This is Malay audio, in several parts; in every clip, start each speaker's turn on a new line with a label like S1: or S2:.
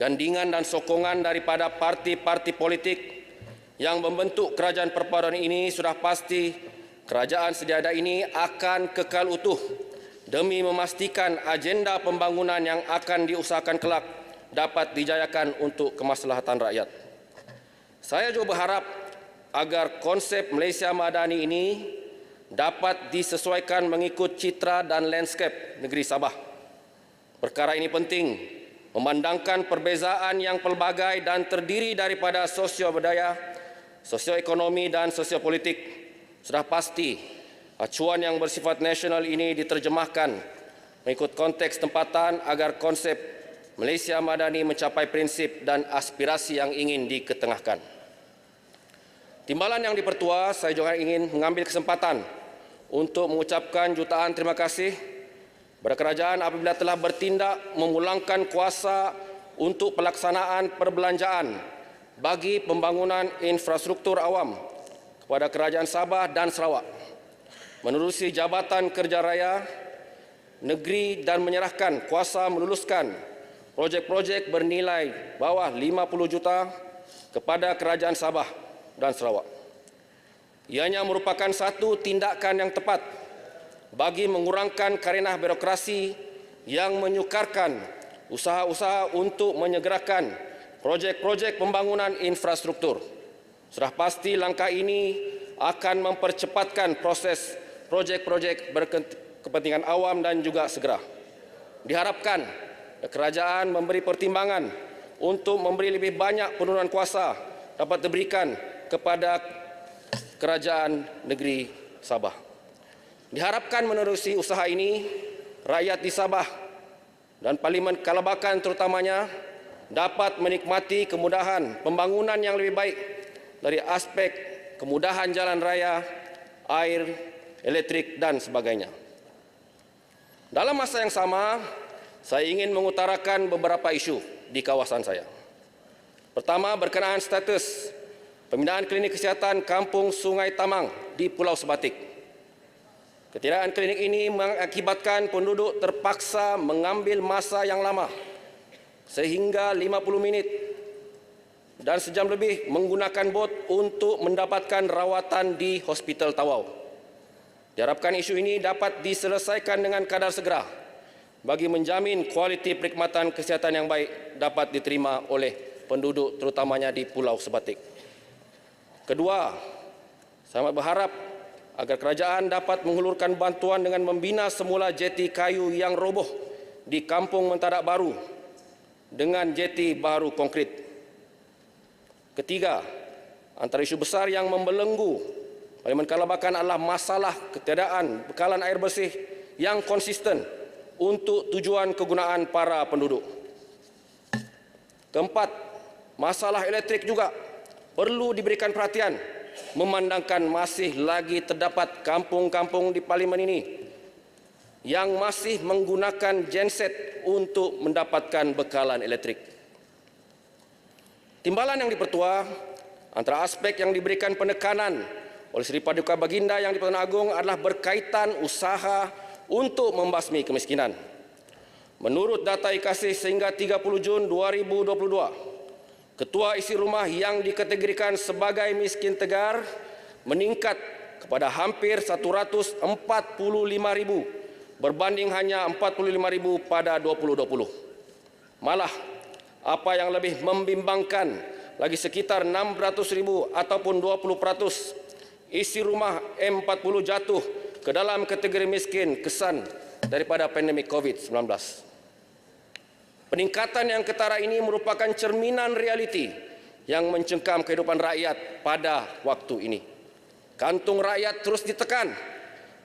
S1: gandingan dan sokongan daripada parti-parti politik yang membentuk kerajaan perpaduan ini, sudah pasti kerajaan sedia ada ini akan kekal utuh demi memastikan agenda pembangunan yang akan diusahakan kelak dapat dijayakan untuk kemaslahatan rakyat. Saya juga berharap agar konsep Malaysia Madani ini dapat disesuaikan mengikut citra dan landscape negeri Sabah. Perkara ini penting memandangkan perbezaan yang pelbagai dan terdiri daripada sosio-budaya, sosioekonomi dan sosiopolitik. Sudah pasti acuan yang bersifat nasional ini diterjemahkan mengikut konteks tempatan agar konsep Malaysia Madani mencapai prinsip dan aspirasi yang ingin diketengahkan. Timbalan yang dipertua, saya juga ingin mengambil kesempatan untuk mengucapkan jutaan terima kasih kepada kerajaan apabila telah bertindak memulangkan kuasa untuk pelaksanaan perbelanjaan bagi pembangunan infrastruktur awam kepada Kerajaan Sabah dan Sarawak menerusi Jabatan Kerja Raya Negeri dan menyerahkan kuasa meluluskan projek-projek bernilai bawah 50 juta kepada Kerajaan Sabah dan Sarawak. Ianya merupakan satu tindakan yang tepat bagi mengurangkan karenah birokrasi yang menyukarkan usaha-usaha untuk menyegerakan projek-projek pembangunan infrastruktur. Sudah pasti langkah ini akan mempercepatkan proses projek-projek berkepentingan awam dan juga segera. Diharapkan kerajaan memberi pertimbangan untuk memberi lebih banyak penurunan kuasa dapat diberikan kepada kerajaan negeri Sabah. Diharapkan menerusi usaha ini, rakyat di Sabah dan Parlimen Kalabakan terutamanya dapat menikmati kemudahan pembangunan yang lebih baik dari aspek kemudahan jalan raya, air, elektrik dan sebagainya. Dalam masa yang sama, saya ingin mengutarakan beberapa isu di kawasan saya. Pertama, berkenaan status pembinaan klinik kesihatan Kampung Sungai Tamang di Pulau Sebatik. Ketiadaan klinik ini mengakibatkan penduduk terpaksa mengambil masa yang lama sehingga 50 minit dan sejam lebih menggunakan bot untuk mendapatkan rawatan di Hospital Tawau. Diharapkan isu ini dapat diselesaikan dengan kadar segera bagi menjamin kualiti perkhidmatan kesihatan yang baik dapat diterima oleh penduduk terutamanya di Pulau Sebatik. Kedua, saya berharap agar kerajaan dapat menghulurkan bantuan dengan membina semula jeti kayu yang roboh di Kampung Mentadak Baru dengan jeti baru konkrit. Ketiga, antara isu besar yang membelenggu Parlimen Kalabakan adalah masalah ketiadaan bekalan air bersih yang konsisten untuk tujuan kegunaan para penduduk. Keempat, masalah elektrik juga perlu diberikan perhatian memandangkan masih lagi terdapat kampung-kampung di Parlimen ini yang masih menggunakan genset untuk mendapatkan bekalan elektrik. Timbalan yang dipertua, antara aspek yang diberikan penekanan oleh Seri Paduka Baginda yang di Pertuan Agong adalah berkaitan usaha untuk membasmi kemiskinan. Menurut data IKASI sehingga 30 Jun 2022, ketua isi rumah yang dikategorikan sebagai miskin tegar meningkat kepada hampir 145,000 berbanding hanya 45,000 pada 2020. Malah, apa yang lebih membimbangkan lagi sekitar 600,000 ataupun 20% isi rumah M40 jatuh ke dalam kategori miskin kesan daripada pandemik COVID-19. Peningkatan yang ketara ini merupakan cerminan realiti yang mencengkam kehidupan rakyat pada waktu ini. Kantung rakyat terus ditekan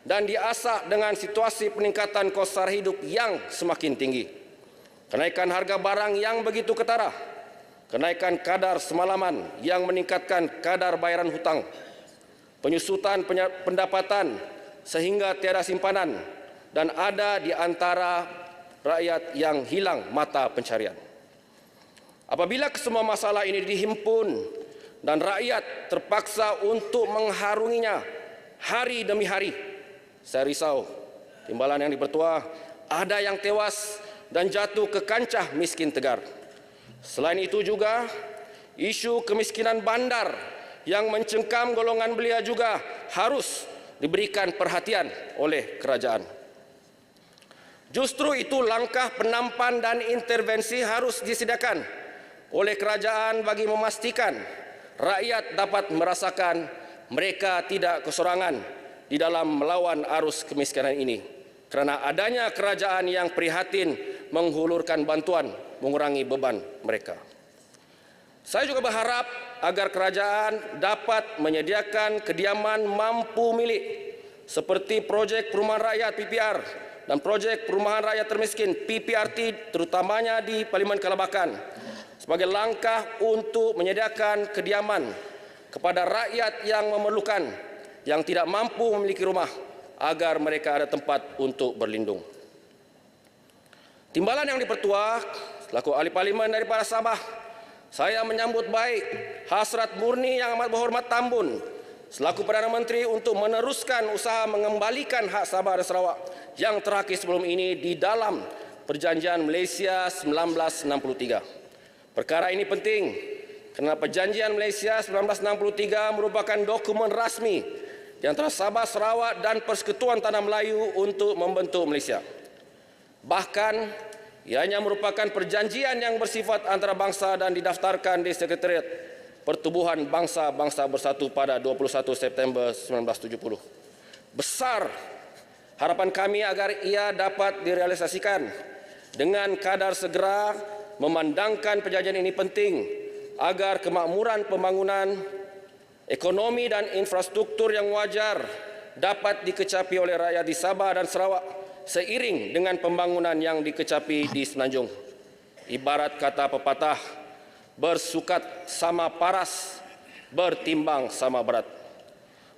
S1: dan diasak dengan situasi peningkatan kos sara hidup yang semakin tinggi. Kenaikan harga barang yang begitu ketara, kenaikan kadar semalaman yang meningkatkan kadar bayaran hutang, penyusutan pendapatan sehingga tiada simpanan, dan ada di antara rakyat yang hilang mata pencarian. Apabila kesemua masalah ini dihimpun dan rakyat terpaksa untuk mengharunginya hari demi hari, saya risau timbalan yang dipertua ada yang tewas dan jatuh ke kancah miskin tegar. Selain itu juga, isu kemiskinan bandar yang mencengkam golongan belia juga harus diberikan perhatian oleh kerajaan. Justru itu langkah penampan dan intervensi harus disediakan oleh kerajaan bagi memastikan rakyat dapat merasakan mereka tidak kesorangan di dalam melawan arus kemiskinan ini, kerana adanya kerajaan yang prihatin menghulurkan bantuan mengurangi beban mereka. Saya juga berharap agar kerajaan dapat menyediakan kediaman mampu milik seperti projek perumahan rakyat PPR dan projek perumahan rakyat termiskin PPRT, terutamanya di Parlimen Kelabakan, sebagai langkah untuk menyediakan kediaman kepada rakyat yang memerlukan, yang tidak mampu memiliki rumah, agar mereka ada tempat untuk berlindung. Timbalan Yang di-Pertua, selaku ahli parlimen daripada Sabah, saya menyambut baik hasrat murni Yang Amat Berhormat Tambun selaku Perdana Menteri untuk meneruskan usaha mengembalikan hak Sabah dan Sarawak yang terakhir sebelum ini di dalam Perjanjian Malaysia 1963. Perkara ini penting kerana Perjanjian Malaysia 1963 merupakan dokumen rasmi di antara Sabah, Sarawak dan Persekutuan Tanah Melayu untuk membentuk Malaysia. Bahkan, ianya merupakan perjanjian yang bersifat antarabangsa dan didaftarkan di Sekretariat Pertubuhan Bangsa-Bangsa Bersatu pada 21 September 1970. Besar harapan kami agar ia dapat direalisasikan dengan kadar segera, memandangkan perjanjian ini penting agar kemakmuran pembangunan ekonomi dan infrastruktur yang wajar dapat dikecapi oleh rakyat di Sabah dan Sarawak seiring dengan pembangunan yang dikecapi di Semenanjung. Ibarat kata pepatah, bersukat sama paras, bertimbang sama berat.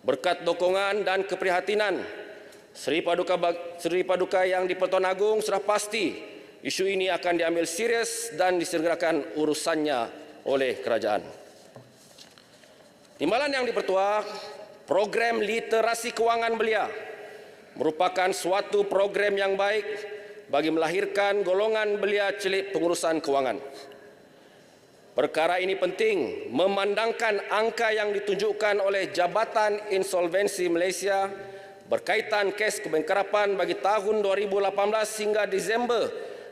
S1: Berkat dukungan dan keprihatinan Seri Paduka Yang di-Pertuan Agong, sudah pasti isu ini akan diambil serius dan disegerakan urusannya oleh kerajaan. Timbalan Yang di-Pertua, program literasi kewangan belia merupakan suatu program yang baik bagi melahirkan golongan belia celik pengurusan kewangan. Perkara ini penting memandangkan angka yang ditunjukkan oleh Jabatan Insolvensi Malaysia berkaitan kes kebangkrapan bagi tahun 2018 hingga Disember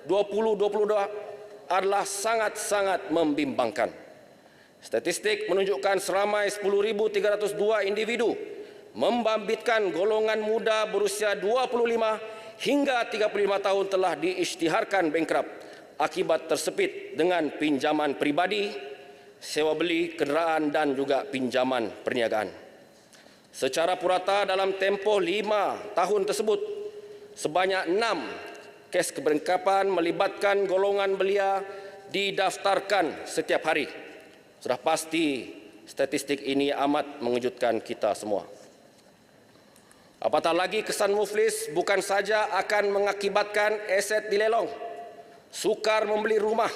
S1: 2022 adalah sangat-sangat membimbangkan. Statistik menunjukkan seramai 10,302 individu membangkitkan golongan muda berusia 25 hingga 35 tahun telah diisytiharkan bankrupt akibat tersepit dengan pinjaman pribadi, sewa beli kenderaan dan juga pinjaman perniagaan. Secara purata dalam tempoh 5 tahun tersebut, sebanyak 6 kes keberengkapan melibatkan golongan belia didaftarkan setiap hari. Sudah pasti statistik ini amat mengejutkan kita semua. Apatah lagi kesan muflis bukan saja akan mengakibatkan aset dilelong, sukar membeli rumah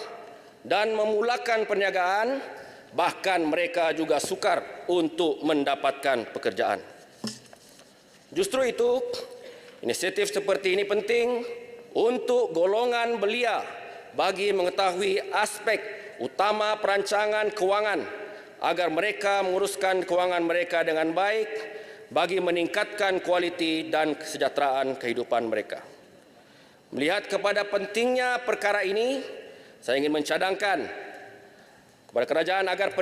S1: dan memulakan perniagaan, bahkan mereka juga sukar untuk mendapatkan pekerjaan. Justru itu, inisiatif seperti ini penting untuk golongan belia bagi mengetahui aspek utama perancangan kewangan agar mereka menguruskan kewangan mereka dengan baik bagi meningkatkan kualiti dan kesejahteraan kehidupan mereka. Melihat kepada pentingnya perkara ini, saya ingin mencadangkan kepada kerajaan agar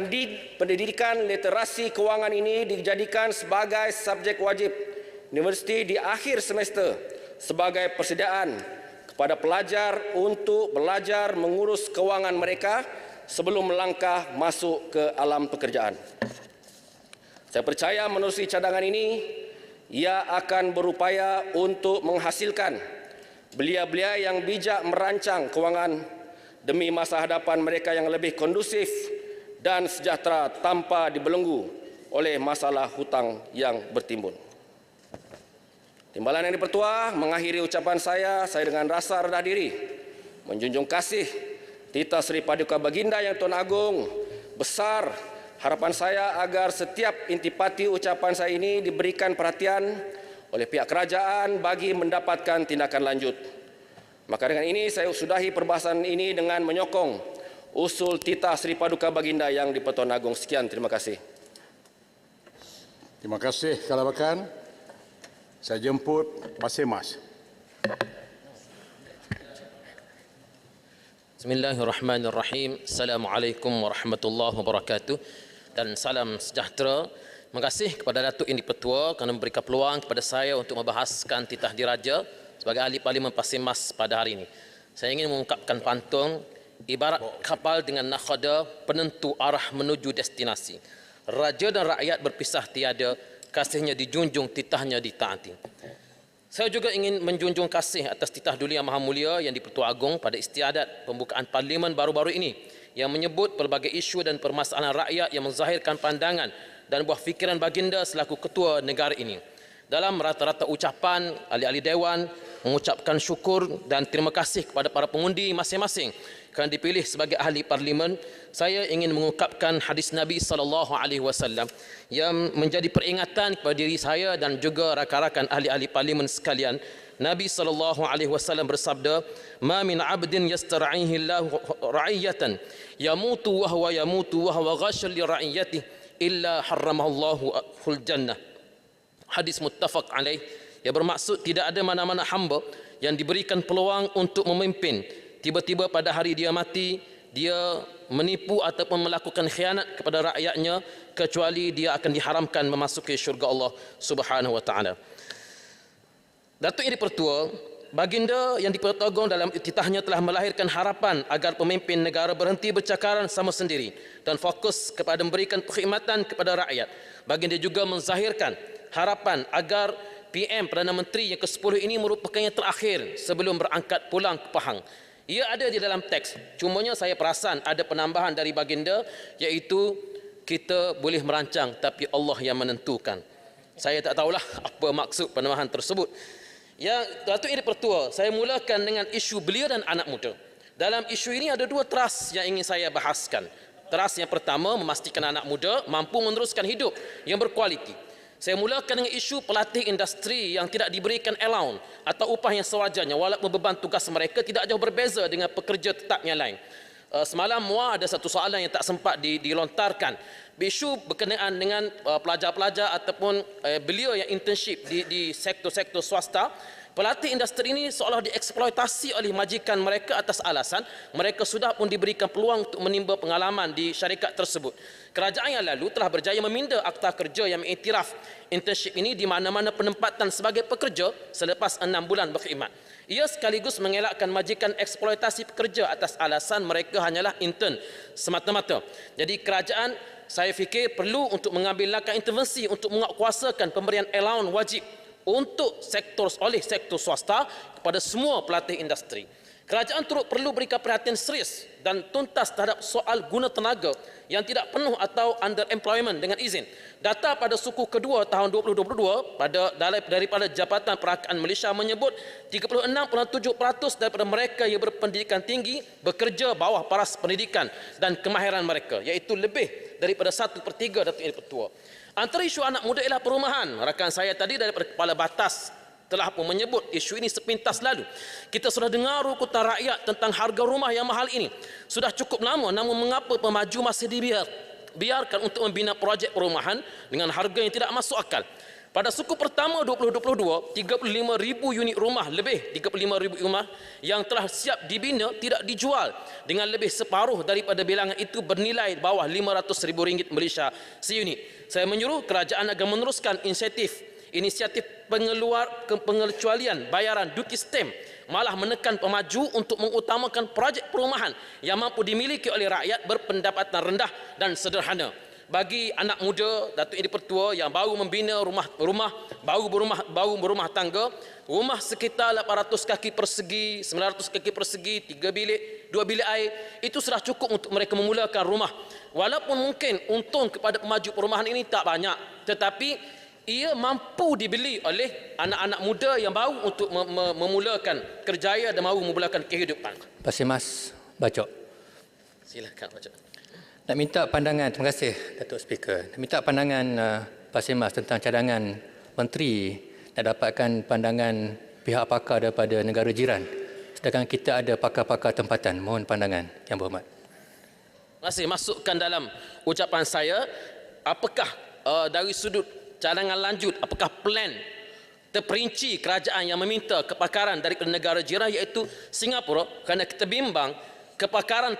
S1: pendidikan literasi kewangan ini dijadikan sebagai subjek wajib universiti di akhir semester sebagai persediaan kepada pelajar untuk belajar mengurus kewangan mereka sebelum melangkah masuk ke alam pekerjaan. Saya percaya menerusi cadangan ini, ia akan berupaya untuk menghasilkan belia-belia yang bijak merancang kewangan demi masa hadapan mereka yang lebih kondusif dan sejahtera tanpa dibelenggu oleh masalah hutang yang bertimbun. Timbalan Yang di-Pertua, mengakhiri ucapan saya dengan rasa rendah diri menjunjung kasih Tita Seri Paduka Baginda Yang Tuan Agong besar. Harapan saya agar setiap intipati ucapan saya ini diberikan perhatian oleh pihak kerajaan bagi mendapatkan tindakan lanjut. Maka dengan ini saya sudahi perbahasan ini dengan menyokong usul titah Seri Paduka Baginda Yang di-Pertuan Agong. Sekian, terima kasih.
S2: Terima kasih, Kalabakan. Saya jemput Basimas.
S3: Bismillahirrahmanirrahim. Assalamualaikum warahmatullahi wabarakatuh. Dan salam sejahtera. Terima kasih kepada Datuk Yang di-Pertua kerana memberikan peluang kepada saya untuk membahaskan titah diraja sebagai ahli Parlimen Pasir Mas pada hari ini. Saya ingin mengungkapkan pantun, ibarat kapal dengan nakhada penentu arah menuju destinasi. Raja dan rakyat berpisah tiada, kasihnya dijunjung, titahnya ditaati. Saya juga ingin menjunjung kasih atas titah Duli Yang Maha Mulia Yang di-Pertua Agong pada istiadat pembukaan Parlimen baru-baru ini yang menyebut pelbagai isu dan permasalahan rakyat yang menzahirkan pandangan dan buah fikiran baginda selaku ketua negara ini. Dalam rata-rata ucapan, ahli-ahli Dewan mengucapkan syukur dan terima kasih kepada para pengundi masing-masing kerana dipilih sebagai ahli Parlimen. Saya ingin mengungkapkan hadis Nabi SAW yang menjadi peringatan kepada diri saya dan juga rakan-rakan ahli-ahli Parlimen sekalian. Nabi SAW bersabda, "Ma min 'abdin yastar'ihi Allahu ra'iyatan yamutu wa huwa ghashal li ra'iyatihi illa harramallahu hul jannah." Hadis muttafaq alaih, yang bermaksud tidak ada mana-mana hamba yang diberikan peluang untuk memimpin, tiba-tiba pada hari dia mati, dia menipu ataupun melakukan khianat kepada rakyatnya, kecuali dia akan diharamkan memasuki syurga Allah Subhanahu wa taala. Datuk Yang di-Pertua, baginda Yang di-Pertua Agong dalam titahnya telah melahirkan harapan agar pemimpin negara berhenti bercakaran sama sendiri dan fokus kepada memberikan perkhidmatan kepada rakyat. Baginda juga menzahirkan harapan agar PM Perdana Menteri yang ke-10 ini merupakan yang terakhir sebelum berangkat pulang ke Pahang. Ia ada di dalam teks, cumanya saya perasan ada penambahan dari baginda, iaitu kita boleh merancang tapi Allah yang menentukan. Saya tak tahulah apa maksud penambahan tersebut. Yang Datuk Yang di-Pertua, saya mulakan dengan isu belia dan anak muda. Dalam isu ini ada dua teras yang ingin saya bahaskan. Teras yang pertama, memastikan anak muda mampu meneruskan hidup yang berkualiti. Saya mulakan dengan isu pelatih industri yang tidak diberikan allowance atau upah yang sewajarnya walaupun beban tugas mereka tidak jauh berbeza dengan pekerja tetap yang lain. Semalam ada satu soalan yang tak sempat dilontarkan. Isu berkenaan dengan pelajar-pelajar ataupun belia yang internship di sektor-sektor swasta. Pelatih industri ini seolah dieksploitasi oleh majikan mereka atas alasan mereka sudah pun diberikan peluang untuk menimba pengalaman di syarikat tersebut. Kerajaan yang lalu telah berjaya meminda akta kerja yang mengiktiraf internship ini di mana-mana penempatan sebagai pekerja selepas 6 bulan berkhidmat. Ia sekaligus mengelakkan majikan eksploitasi pekerja atas alasan mereka hanyalah intern semata-mata. Jadi kerajaan, saya fikir, perlu untuk mengambil langkah intervensi untuk menguatkuasakan pemberian allowance wajib untuk sektor swasta kepada semua pelatih industri. Kerajaan turut perlu berikan perhatian serius dan tuntas terhadap soal guna tenaga yang tidak penuh atau underemployment dengan izin. Data pada suku kedua tahun 2022 daripada Jabatan Perakaan Malaysia menyebut 36.7% daripada mereka yang berpendidikan tinggi bekerja bawah paras pendidikan dan kemahiran mereka, iaitu lebih daripada 1/3 Datuk Yang di-Pertua. Antara isu anak muda ialah perumahan. Rakan saya tadi daripada Kepala Batas telah pun menyebut isu ini sepintas lalu. Kita sudah dengar rukutan rakyat tentang harga rumah yang mahal ini. Sudah cukup lama, namun mengapa pemaju masih dibiarkan untuk membina projek perumahan dengan harga yang tidak masuk akal? Pada suku pertama 2022, 35,000 unit rumah, lebih 35,000 rumah yang telah siap dibina tidak dijual, dengan lebih separuh daripada bilangan itu bernilai bawah RM500,000 Malaysia seunit. Saya menyuruh kerajaan agar meneruskan inisiatif pengecualian bayaran duty stamp, malah menekan pemaju untuk mengutamakan projek perumahan yang mampu dimiliki oleh rakyat berpendapatan rendah dan sederhana. Bagi anak muda Datuk Yang di-Pertua yang baru membina baru berumah tangga, rumah sekitar 800 kaki persegi, 900 kaki persegi, 3 bilik, 2 bilik air, itu sudah cukup untuk mereka memulakan rumah. Walaupun mungkin untung kepada pemaju perumahan ini tak banyak, tetapi ia mampu dibeli oleh anak-anak muda yang baru untuk memulakan kerjaya dan mahu memulakan kehidupan.
S4: Basimas Bacok.
S3: Silakan Bacok.
S4: Nak minta pandangan, terima kasih Datuk Speaker. Nak minta pandangan Basimas tentang cadangan menteri nak dapatkan pandangan pihak pakar daripada negara jiran. Sedangkan kita ada pakar-pakar tempatan. Mohon pandangan yang berhormat.
S3: Masih masukkan dalam ucapan saya, apakah dari sudut cadangan lanjut, apakah plan terperinci kerajaan yang meminta kepakaran daripada negara jiran iaitu Singapura, kerana kita bimbang kepakaran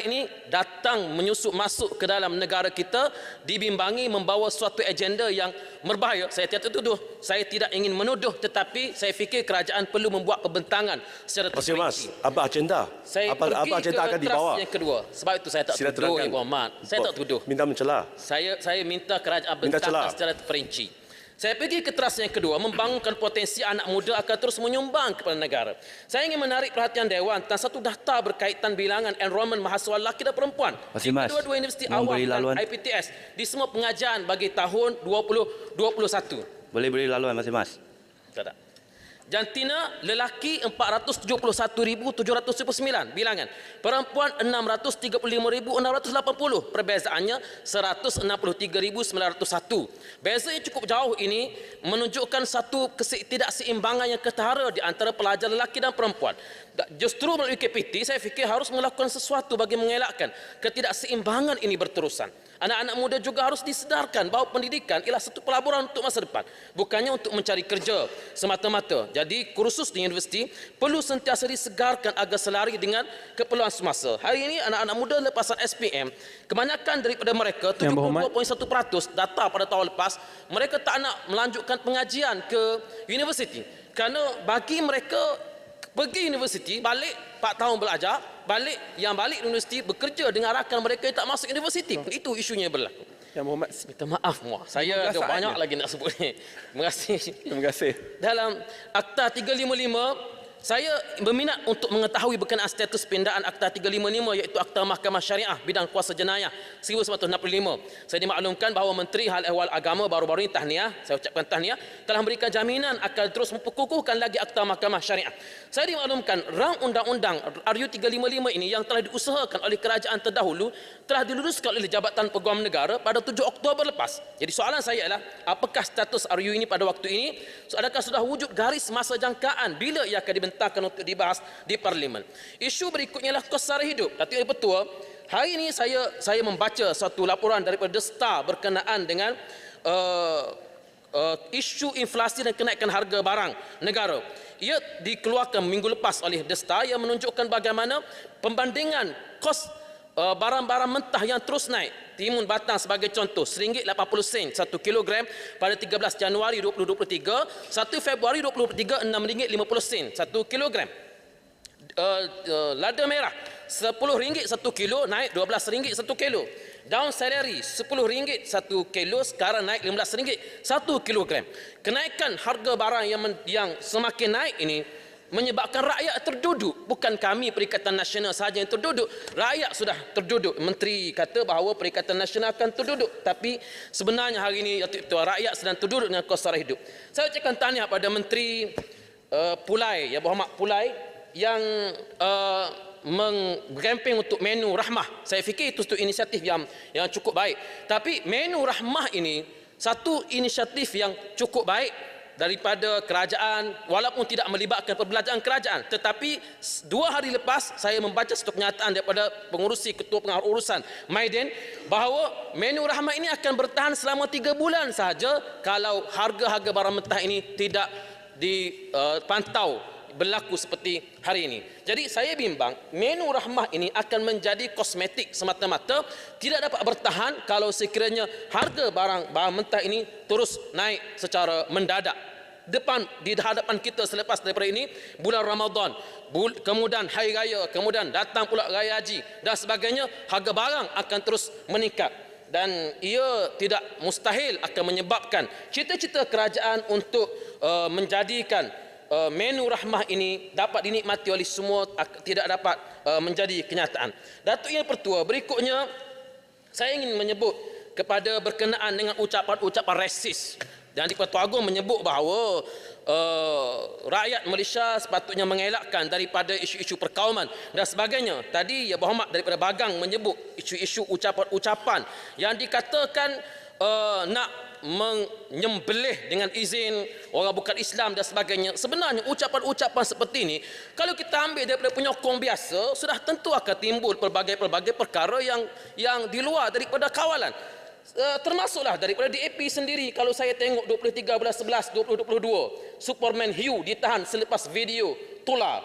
S3: ini datang menyusup masuk ke dalam negara kita dibimbangi membawa suatu agenda yang berbahaya. Saya tidak tuduh, saya tidak ingin menuduh, tetapi saya fikir kerajaan perlu membuat pembentangan secara
S5: Masih
S3: terperinci.
S5: Mas, apa agenda?
S3: Saya
S5: apa
S3: pergi
S5: agenda
S3: ke
S5: akan dibawa?
S3: trust yang kedua. Sebab itu saya tak
S5: Sila
S3: tuduh,
S5: terangkan.
S3: Ibu Ahmad. Saya tak tuduh.
S5: Minta mencela.
S3: Saya minta kerajaan
S5: Minta
S3: bentangkan
S5: celah.
S3: secara terperinci. Saya pergi ke trust yang kedua, membangunkan potensi anak muda akan terus menyumbang kepada negara. Saya ingin menarik perhatian Dewan tentang satu data berkaitan bilangan enrolment mahasiswa lelaki dan perempuan
S6: Masih,
S3: di
S6: Mas.
S3: kedua-dua universiti
S6: Mohon
S3: awam
S6: beri
S3: dan
S6: laluan.
S3: IPTS di semua pengajian bagi tahun 2021.
S6: Boleh beri laluan Masih Mas.
S3: Tak ada. Jantina lelaki 475,779 bilangan. Perempuan 635,680. Perbezaannya 163,901. Beza yang cukup jauh ini menunjukkan satu ketidakseimbangan yang ketara di antara pelajar lelaki dan perempuan. Justru melalui KPT saya fikir harus melakukan sesuatu bagi mengelakkan ketidakseimbangan ini berterusan. Anak-anak muda juga harus disedarkan bahawa pendidikan ialah satu pelaburan untuk masa depan, bukannya untuk mencari kerja semata-mata. Jadi kursus di universiti perlu sentiasa disegarkan agar selari dengan keperluan semasa. Hari ini anak-anak muda lepasan SPM, kebanyakan daripada mereka 72.1% data pada tahun lepas, mereka tak nak melanjutkan pengajian ke universiti. Kerana bagi mereka pergi universiti, balik 4 tahun belajar, balik universiti bekerja dengan rakan mereka yang tak masuk universiti. Itu isunya berlaku.
S7: Yang Muhammad,
S3: Minta maaf muah. Saya ada banyak lagi nak sebut ni. Terima kasih.
S7: terima kasih.
S3: Dalam Akta 355, saya berminat untuk mengetahui berkenaan status pindaan Akta 355 iaitu Akta Mahkamah Syariah bidang kuasa jenayah 1965. Saya dimaklumkan bahawa Menteri Hal Ehwal Agama baru-baru ini, tahniah, saya ucapkan tahniah, telah memberikan jaminan akan terus memperkukuhkan lagi Akta Mahkamah Syariah. Saya dimaklumkan rang undang-undang RU 355 ini yang telah diusahakan oleh kerajaan terdahulu telah diluluskan oleh Jabatan Peguam Negara pada 7 Oktober lepas. Jadi soalan saya ialah, apakah status RU ini pada waktu ini? Adakah sudah wujud garis masa jangkaan bila ia akan dibentangkan untuk dibahas di Parlimen? Isu berikutnya ialah kos sara hidup. Datuk Yang Pertua, hari ini saya membaca satu laporan daripada The Star berkenaan dengan isu inflasi dan kenaikan harga barang negara. Ia dikeluarkan minggu lepas oleh The Star yang menunjukkan bagaimana pembandingan kos barang-barang mentah yang terus naik. Timun batang sebagai contoh, RM1.80 1 kilogram pada 13 Januari 2023, 1 Februari 2023 RM6.50 1 kilogram. Lada merah RM10 1 kilo, naik RM12 1 kilo. Daun seleri RM10 1 kilo, sekarang naik RM15 1 kilogram. Kenaikan harga barang yang semakin naik ini menyebabkan rakyat terduduk. Bukan kami Perikatan Nasional sahaja yang terduduk, rakyat sudah terduduk. Menteri kata bahawa Perikatan Nasional akan terduduk, tapi sebenarnya hari ini rakyat sedang terduduk dengan kos sara hidup. Saya ucapkan tahniah pada Menteri Pulai, ya Muhammad Pulai, yang mengkampeng untuk menu rahmah. Saya fikir itu satu inisiatif yang cukup baik. Tapi menu rahmah ini satu inisiatif yang cukup baik daripada kerajaan, walaupun tidak melibatkan perbelanjaan kerajaan. Tetapi 2 hari lepas saya membaca satu kenyataan daripada pengurusi Ketua Pengarah Urusan Maiden bahawa menu rahmat ini akan bertahan selama 3 bulan sahaja kalau harga-harga barang mentah ini tidak dipantau berlaku seperti hari ini. Jadi saya bimbang menu rahmah ini akan menjadi kosmetik semata-mata, tidak dapat bertahan kalau sekiranya harga barang mentah ini terus naik secara mendadak. Di hadapan kita selepas daripada ini bulan Ramadan, kemudian hari raya, kemudian datang pula raya haji dan sebagainya, harga barang akan terus meningkat. Dan ia tidak mustahil akan menyebabkan cita-cita kerajaan untuk menjadikan menu rahmah ini dapat dinikmati oleh semua tidak dapat menjadi kenyataan. Datuk Yang Pertua, berikutnya saya ingin menyebut kepada berkenaan dengan ucapan-ucapan rasis. Dan di-Pertua Agong menyebut bahawa rakyat Malaysia sepatutnya mengelakkan daripada isu-isu perkauman dan sebagainya. Tadi Ya Berhormat daripada Bagang menyebut isu-isu ucapan-ucapan yang dikatakan nak menyembelih dengan izin orang bukan Islam dan sebagainya. Sebenarnya ucapan-ucapan seperti ini kalau kita ambil daripada penyokong biasa, sudah tentu akan timbul pelbagai-pelbagai perkara yang di luar daripada kawalan. Termasuklah daripada DAP sendiri. Kalau saya tengok 23/11 2022, Superman Hugh ditahan selepas video tular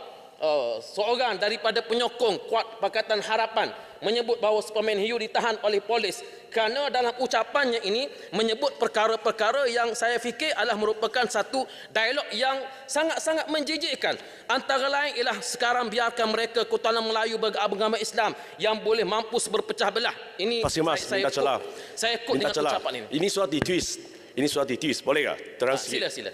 S3: seorang daripada penyokong Kuat Pakatan Harapan menyebut bahawa Superman Hugh ditahan oleh polis kerana dalam ucapannya ini menyebut perkara-perkara yang saya fikir adalah merupakan satu dialog yang sangat-sangat menjijikkan. Antara lain ialah sekarang biarkan mereka ketuhanan Melayu beragama Islam yang boleh mampus berpecah belah. Ini
S5: Pak Mas, minta celah.
S3: Saya quote dengan ucapan ini.
S5: Ini sudah ditwist. Ini sudah ditwist. Boleh tak? Terang sikit.
S3: Sila.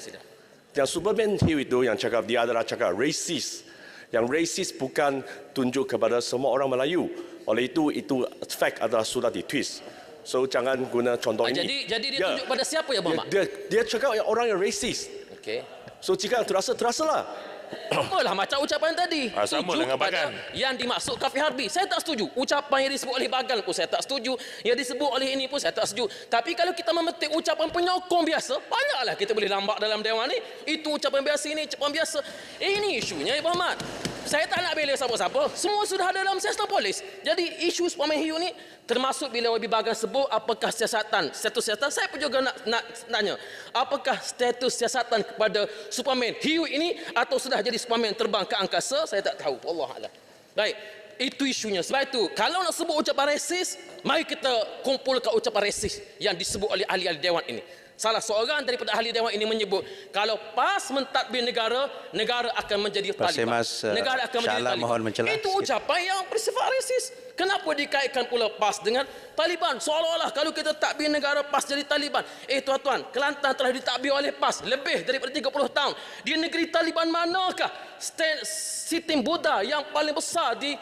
S5: Yang Superman Hugh itu yang cakap, dia adalah cakap racist. Yang racist bukan tunjuk kepada semua orang Melayu. Oleh itu fact adalah sudah ditwist. So jangan guna contoh ini.
S3: Jadi dia tunjuk pada siapa ya Muhammad?
S5: Dia cakap yang orang yang racist.
S3: Okey.
S5: So jika terasalah.
S3: Apalah macam ucapan tadi.
S6: Sama
S3: Tuju
S6: dengan
S3: kepada
S6: Bagan.
S3: yang dimaksud kafir harbi. Saya tak setuju. Ucapan yang disebut oleh Bagan pun saya tak setuju. Yang disebut oleh ini pun saya tak setuju. Tapi kalau kita memetik ucapan penyokong biasa, banyaklah kita boleh nampak dalam dewan ni. Itu ucapan biasa, ini ucapan biasa. Ini isunya Ibu Ahmad. Saya tak nak bela siapa-siapa. Semua sudah ada dalam siasat polis. Jadi isu Superman Hugh ni termasuk bila Wabi Bagan sebut apakah status siasatan. Saya pun juga nak tanya. Apakah status siasatan kepada Superman Hugh ini atau sudah jadi Superman terbang ke angkasa? Saya tak tahu. Wallahualam. Baik. Itu isunya. Sebab itu, kalau nak sebut ucapan rasis, mari kita kumpulkan ucapan rasis yang disebut oleh ahli-ahli dewan ini. Salah seorang daripada ahli dewan ini menyebut kalau PAS mentadbir negara, negara akan menjadi Taliban. Negara akan menjadi Taliban. Itu ucapan yang bersifat rasis. Kenapa dikaitkan pula PAS dengan Taliban? Seolah-olah kalau kita takbir negara PAS jadi Taliban. Tuan-tuan, Kelantan telah ditakbir oleh PAS lebih daripada 30 tahun. Di negeri Taliban manakah sistem Buddha yang paling besar di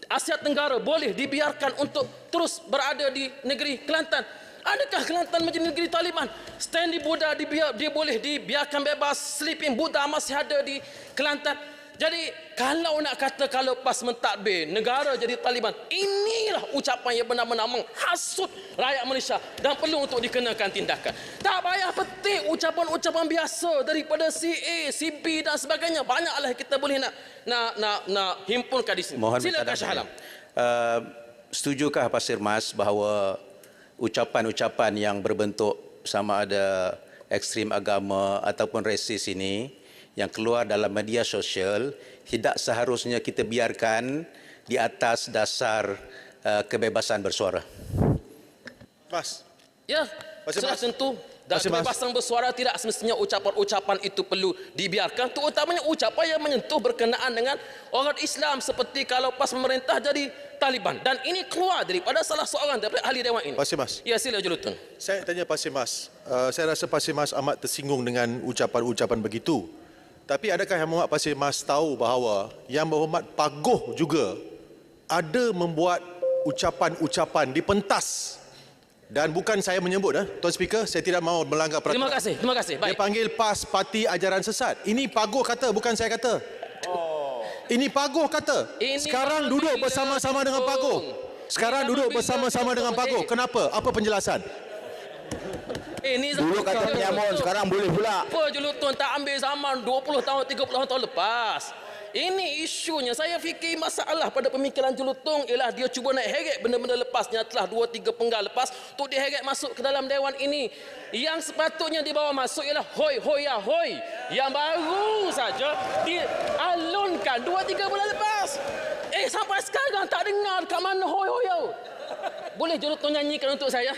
S3: Asia Tenggara boleh dibiarkan untuk terus berada di negeri Kelantan? Adakah Kelantan menjadi negeri Taliban? Stanley Buddha dia boleh dibiarkan bebas, Sleeping Buddha masih ada di Kelantan. Jadi kalau nak kata kalau PAS mentadbir negara jadi Taliban, inilah ucapan yang benar-benar menghasut rakyat Malaysia dan perlu untuk dikenakan tindakan. Tak payah petik ucapan-ucapan biasa daripada si A, si B dan sebagainya. Banyaklah kita boleh nak himpunkan di sini. Silakan Shah Alam.
S7: Setujukah Pasir Mas bahawa ucapan-ucapan yang berbentuk sama ada ekstrim agama ataupun rasis ini yang keluar dalam media sosial tidak seharusnya kita biarkan di atas dasar kebebasan bersuara?
S6: Mas.
S3: Ya, sudah tentu. Dan kebebasan bersuara tidak semestinya ucapan-ucapan itu perlu dibiarkan. Terutamanya ucapan yang menyentuh berkenaan dengan orang Islam seperti kalau PAS memerintah jadi Taliban. Dan ini keluar daripada salah seorang daripada ahli dewan ini.
S6: Pasir Mas.
S3: Ya, sila Julutun.
S6: Saya tanya Pasir Mas. Saya rasa Pasir Mas amat tersinggung dengan ucapan-ucapan begitu. Tapi adakah Yang Berhormat Pasir Mas tahu bahawa Yang Berhormat Pagoh juga ada membuat ucapan-ucapan di pentas. Dan bukan saya menyebut, Tuan Speaker, saya tidak mahu melanggar peraturan.
S3: Terima kasih. Baik.
S6: Dia panggil PAS Parti Ajaran Sesat. Ini Pagoh kata, bukan saya kata. Ini Pagoh kata. Sekarang duduk bersama-sama dengan Pagoh. Kenapa? Apa penjelasan?
S8: Dulu kata penyamun, sekarang boleh pula.
S3: Apa Julutun tak ambil zaman 20 tahun, 30 tahun lepas? Ini isunya. Saya fikir masalah pada pemikiran Julutong ialah dia cuba nak heret benda-benda lepasnya telah 2-3 penggal lepas untuk diheret masuk ke dalam dewan ini. Yang sepatutnya dibawa masuk ialah hoi hoya hoi. Yang baru saja dialunkan 2-3 bulan lepas. Sampai sekarang tak dengar kat mana hoi hoya. Boleh Julutong nyanyikan untuk saya?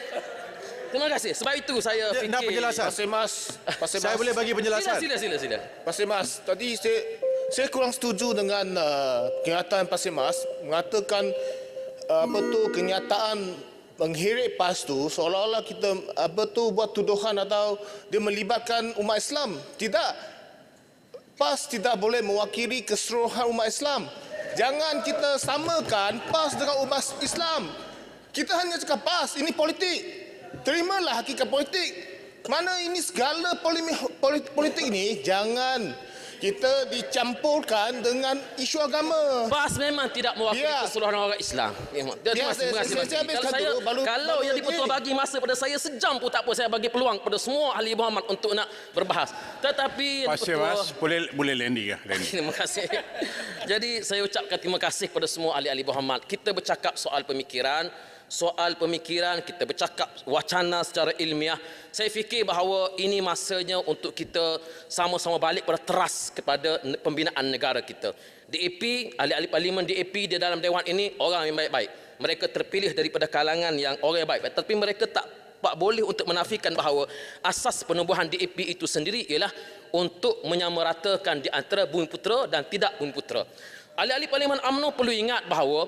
S3: Terima kasih. Sebab itu saya fikir.
S6: Nak penjelasan?
S9: Pasir Mas.
S6: Saya boleh bagi penjelasan?
S3: Sila.
S9: Pasir Mas, tadi saya kurang setuju dengan kenyataan Pasir Mas mengatakan kenyataan mengheret PAS tu seolah-olah kita buat tuduhan atau dia melibatkan umat Islam. Tidak. PAS tidak boleh mewakili keseluruhan umat Islam. Jangan kita samakan PAS dengan umat Islam. Kita hanya cakap PAS, ini politik. Terimalah hakikat politik. Mana ini segala politik ini, jangan. kita dicampurkan dengan isu agama.
S3: PAS memang tidak mewakili
S9: Ya.
S3: keseluruhan orang Islam. Memang.
S9: Ya, saya habiskan dulu,
S3: Kalau
S9: baru
S3: yang di-Pertua
S9: ini.
S3: bagi masa pada saya sejam pun tak apa, saya bagi peluang kepada semua ahli Muhammad untuk nak berbahas. Tetapi yang
S2: Pasir
S3: di-Pertua-
S2: Mas, boleh landing ke? Landing.
S3: Terima kasih. Jadi saya ucapkan terima kasih kepada semua ahli-ahli Muhammad. Kita bercakap soal pemikiran, kita bercakap wacana secara ilmiah. Saya fikir bahawa ini masanya untuk kita sama-sama balik pada teras kepada pembinaan negara kita. DAP, ahli-ahli parlimen DAP di dalam dewan ini orang yang baik-baik. Mereka terpilih daripada kalangan yang orang yang baik-baik. Tapi mereka tak boleh untuk menafikan bahawa asas penubuhan DAP itu sendiri ialah untuk menyamaratakan di antara Bumiputera dan tidak Bumiputera. Ahli-ahli parlimen UMNO perlu ingat bahawa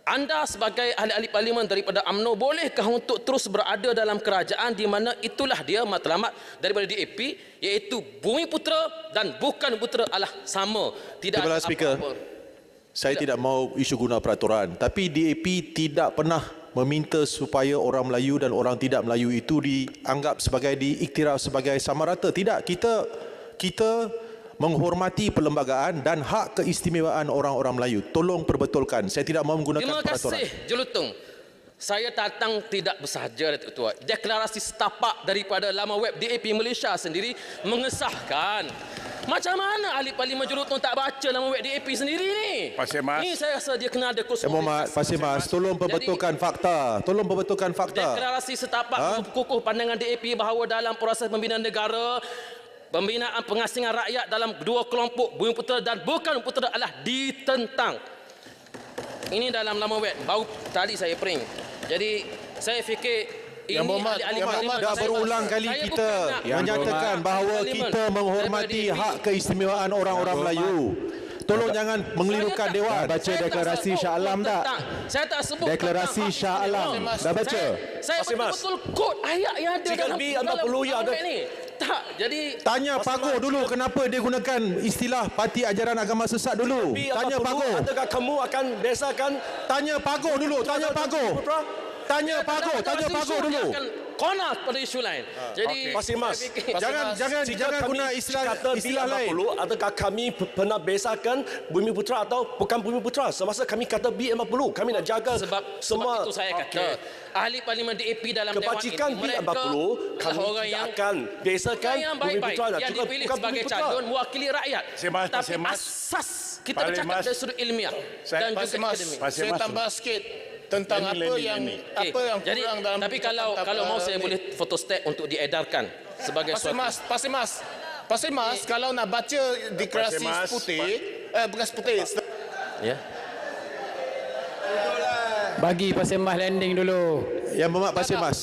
S3: anda sebagai ahli-ahli parlimen daripada UMNO bolehkah untuk terus berada dalam kerajaan di mana itulah dia matlamat daripada DAP, iaitu Bumiputera dan bukan Bumiputera adalah sama. Tidak
S6: Terima
S3: ada
S6: kasih, Speaker.
S3: apa-apa.
S6: Saya tidak mau isu guna peraturan, tapi DAP tidak pernah meminta supaya orang Melayu dan orang tidak Melayu itu dianggap sebagai diiktiraf sebagai sama rata. Tidak, kita menghormati perlembagaan dan hak keistimewaan orang-orang Melayu. Tolong perbetulkan. Saya tidak mau menggunakan
S3: Terima
S6: peraturan.
S3: kasih, Jelutung. Saya datang tidak bersahaja, Datuk Ketua. Deklarasi setapak daripada laman web DAP Malaysia sendiri mengesahkan. Macam mana ahli parlimen Jelutung tak baca laman web DAP sendiri ni?
S2: Pasir Mas.
S3: Ni saya rasa dia kena ada kursus.
S6: Muhammad Pasir Mas, tolong perbetulkan fakta. Tolong perbetulkan fakta.
S3: Deklarasi setapak kukuh pandangan DAP bahawa dalam proses pembinaan negara, pembinaan pengasingan rakyat dalam dua kelompok Bumiputera dan bukan Bumiputera adalah ditentang. Ini dalam laman web. Baru tadi saya print. Jadi saya fikir
S6: Yang Berhormat, dah berulang kali kita menyatakan bahawa kita menghormati hak keistimewaan orang-orang Melayu. Tolong jangan mengelirukan dewan.
S8: Baca deklarasi Shah Alam tak?
S3: Saya tak sebut
S8: Deklarasi
S3: tentang
S8: Shah
S3: hak
S8: Alam.
S3: kita.
S8: Dah baca?
S3: Saya betul-betul kod ayat yang ada
S5: Jika
S3: dalam
S5: lebih anda perlu yang ada-
S3: web ni. Tak, jadi
S6: Tanya Pagoh dulu kenapa dia gunakan istilah parti ajaran agama sesat dulu. Tanya Pagoh.
S5: Adakah kamu akan bezakan
S6: Tanya Pagoh dulu. Tanya Pagoh. Tanya Pagoh. Tanya Pagoh dulu.
S3: konas pada isu lain. Jadi
S5: Pasir Mas,
S3: saya fikir-
S6: Jangan guna istilah lain.
S5: Adakah kami pernah bezakan Bumiputera atau bukan Bumiputera? Semasa kami kata B40, kami nak jaga
S3: sebab
S5: semua.
S3: itu saya kata ahli parlimen DAP dalam
S5: Kebajikan
S3: dewan ini mereka
S5: B40 kami
S3: orang
S5: tidak
S3: yang
S5: akan bezakan
S3: yang baik-baik
S5: Bumiputera dan
S3: yang
S5: juga
S3: dipilih
S5: bukan
S3: sebagai
S5: Bumiputera.
S3: calon mewakili rakyat. Tapi asas kita
S2: Pasir
S3: bercakap
S2: Mas.
S3: dari sudut ilmiah dan juga
S9: Pasir Mas,
S3: akademik.
S2: Pasir
S9: saya
S2: Mas.
S9: tambah sikit tentang
S2: Ini
S9: apa
S2: landing
S9: yang
S2: ini.
S9: apa yang
S3: Jadi,
S9: kurang dalam
S3: tapi kalau mau saya boleh fotostat untuk diedarkan sebagai
S9: Pasir
S3: suatu
S9: Mas, Pasir Mas, kalau nak baca deklarasi
S2: Pasir Mas,
S9: putih, bukan putih,
S3: ya.
S8: Bagi Pasir Mas landing dulu.
S6: Yang Berhormat Pasir Mas.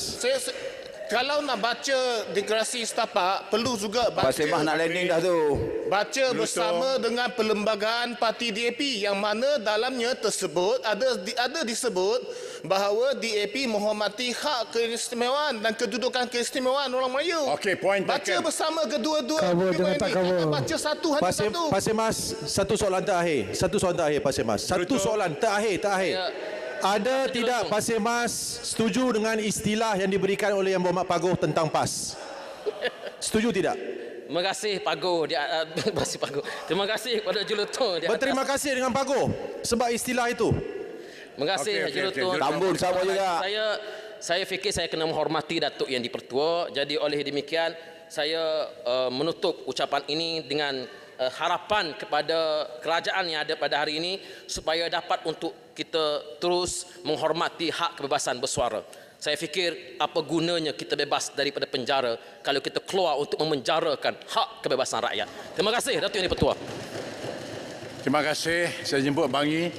S9: kalau nak baca deklarasi setapak, perlu juga baca
S8: Pasir Mas nak landing dah tu.
S9: baca bersama dengan perlembagaan parti DAP yang mana dalamnya tersebut ada disebut bahawa DAP menghormati hak keistimewaan dan kedudukan keistimewaan orang Melayu.
S2: Okey, point
S9: baca
S2: taken.
S9: bersama kedua-dua
S8: Cover
S9: document
S8: dengan
S9: ini.
S8: tak cover.
S9: Jangan baca satu hanya satu.
S6: Pasir Mas, satu soalan terakhir. Pasir Mas. Satu soalan terakhir.
S3: Ya.
S6: Ada tidak Pasir Mas setuju dengan istilah yang diberikan oleh Yang Berhormat Pagoh tentang PAS? Setuju tidak?
S3: Terima kasih Pagoh. Terima kasih Pagoh. Terima kasih kepada Jelutung.
S6: Berterima kasih dengan Pagoh sebab istilah itu.
S3: Terima kasih
S2: Okey, okey,
S3: Jelutung.
S2: okey.
S8: Tambun sama juga.
S3: Saya fikir saya kena menghormati Datuk Yang di-Pertua. Jadi oleh demikian saya menutup ucapan ini dengan harapan kepada kerajaan yang ada pada hari ini supaya dapat untuk kita terus menghormati hak kebebasan bersuara. Saya fikir apa gunanya kita bebas daripada penjara kalau kita keluar untuk memenjarakan hak kebebasan rakyat. Terima kasih Datuk Yang di-Pertua.
S2: Terima kasih. Saya jemput Bangi.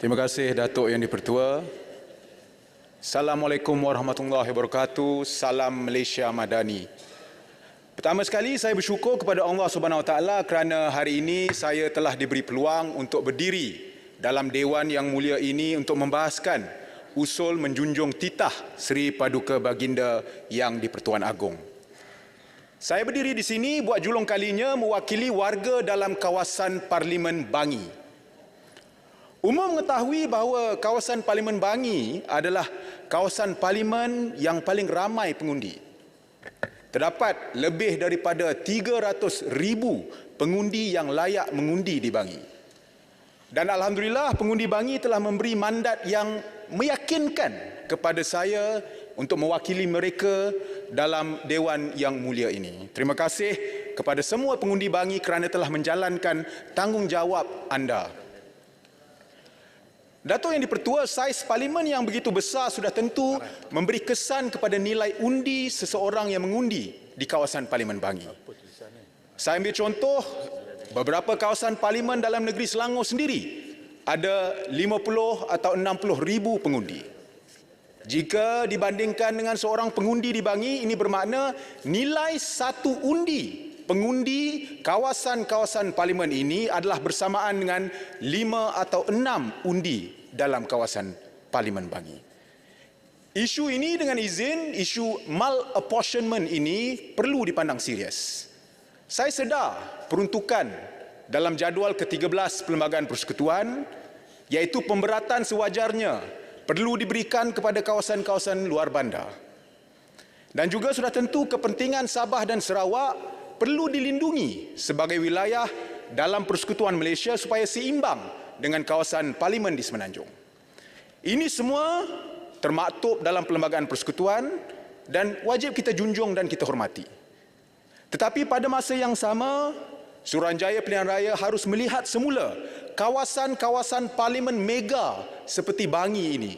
S10: Terima kasih Datuk Yang di-Pertua. Assalamualaikum warahmatullahi wabarakatuh. Salam Malaysia Madani. Pertama sekali saya bersyukur kepada Allah Subhanahu Wa Taala kerana hari ini saya telah diberi peluang untuk berdiri dalam Dewan yang mulia ini untuk membahaskan usul menjunjung titah Seri Paduka Baginda Yang di-Pertuan Agong. Saya berdiri di sini buat julung kalinya mewakili warga dalam kawasan Parlimen Bangi. Umum mengetahui bahawa kawasan Parlimen Bangi adalah kawasan parlimen yang paling ramai pengundi. terdapat lebih daripada 300,000 pengundi yang layak mengundi di Bangi. Dan alhamdulillah pengundi Bangi telah memberi mandat yang meyakinkan kepada saya untuk mewakili mereka dalam Dewan yang mulia ini. Terima kasih kepada semua pengundi Bangi kerana telah menjalankan tanggungjawab anda. Dato' Yang di-Pertua, saiz parlimen yang begitu besar sudah tentu memberi kesan kepada nilai undi seseorang yang mengundi di kawasan Parlimen Bangi. Saya ambil contoh, beberapa kawasan parlimen dalam negeri Selangor sendiri ada 50 atau 60,000 pengundi. Jika dibandingkan dengan seorang pengundi di Bangi, ini bermakna nilai satu undi pengundi kawasan-kawasan parlimen ini adalah bersamaan dengan 5 atau 6 undi dalam kawasan Parlimen Bangi. Isu ini dengan izin, isu malapportionment ini perlu dipandang serius. Saya sedar peruntukan dalam jadual ke-13 Perlembagaan Persekutuan, iaitu pemberatan sewajarnya perlu diberikan kepada kawasan-kawasan luar bandar. Dan juga sudah tentu kepentingan Sabah dan Sarawak perlu dilindungi sebagai wilayah dalam Persekutuan Malaysia supaya seimbang dengan kawasan parlimen di Semenanjung. Ini semua termaktub dalam Perlembagaan Persekutuan dan wajib kita junjung dan kita hormati. Tetapi pada masa yang sama, Suruhanjaya Pilihan Raya harus melihat semula kawasan-kawasan parlimen mega seperti Bangi ini.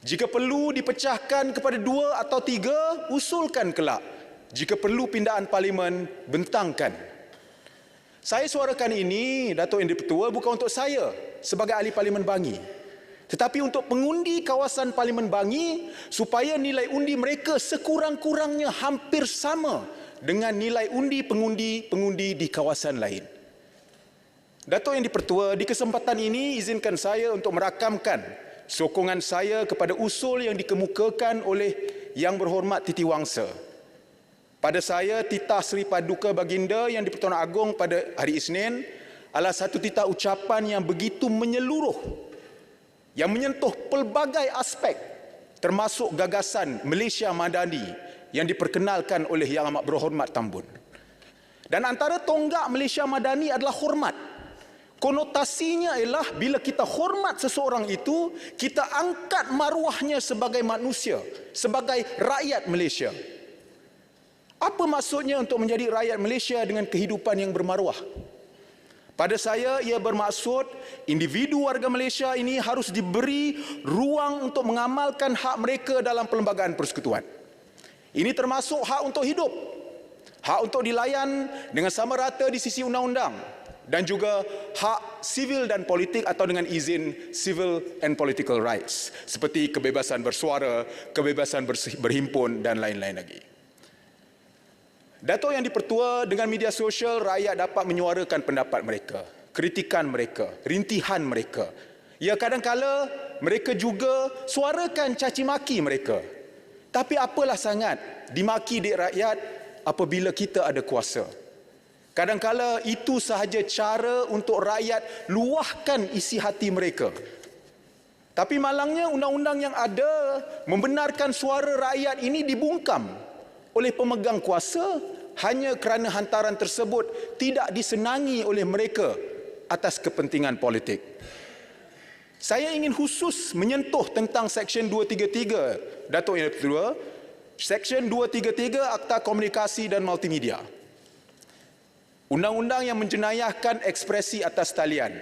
S10: Jika perlu dipecahkan kepada 2 atau 3, usulkan kelak. Jika perlu pindaan parlimen, bentangkan. Saya suarakan ini, Dato' Yang di-Pertua, bukan untuk saya sebagai ahli Parlimen Bangi, tetapi untuk pengundi kawasan Parlimen Bangi supaya nilai undi mereka sekurang-kurangnya hampir sama dengan nilai undi pengundi di kawasan lain. Dato' Yang di-Pertua, di kesempatan ini izinkan saya untuk merakamkan sokongan saya kepada usul yang dikemukakan oleh Yang Berhormat Titi Wangsa. Pada saya, titah Seri Paduka Baginda Yang di-Pertuan Agong pada hari Isnin adalah satu titah ucapan yang begitu menyeluruh, yang menyentuh pelbagai aspek, termasuk gagasan Malaysia Madani yang diperkenalkan oleh Yang Amat Berhormat Tambun. Dan antara tonggak Malaysia Madani adalah hormat. Konotasinya ialah bila kita hormat seseorang itu, kita angkat maruahnya sebagai manusia, sebagai rakyat Malaysia. Apa maksudnya untuk menjadi rakyat Malaysia dengan kehidupan yang bermaruah? Pada saya, ia bermaksud individu warga Malaysia ini harus diberi ruang untuk mengamalkan hak mereka dalam Perlembagaan Persekutuan. Ini termasuk hak untuk hidup, hak untuk dilayan dengan sama rata di sisi undang-undang, dan juga hak sivil dan politik atau dengan izin civil and political rights, seperti kebebasan bersuara, kebebasan berhimpun dan lain-lain lagi. Dato' Yang di-Pertua, dengan media sosial rakyat dapat menyuarakan pendapat mereka, kritikan mereka, rintihan mereka. Ya, kadang-kala mereka juga suarakan caci maki mereka. Tapi apalah sangat dimaki di rakyat apabila kita ada kuasa. Kadang-kala itu sahaja cara untuk rakyat luahkan isi hati mereka. Tapi malangnya undang-undang yang ada membenarkan suara rakyat ini dibungkam oleh pemegang kuasa hanya kerana hantaran tersebut tidak disenangi oleh mereka atas kepentingan politik. Saya ingin khusus menyentuh tentang Seksyen 233, Dato' Yang di-Pertua, Seksyen 233 Akta Komunikasi dan Multimedia. Undang-undang yang menjenayahkan ekspresi atas talian,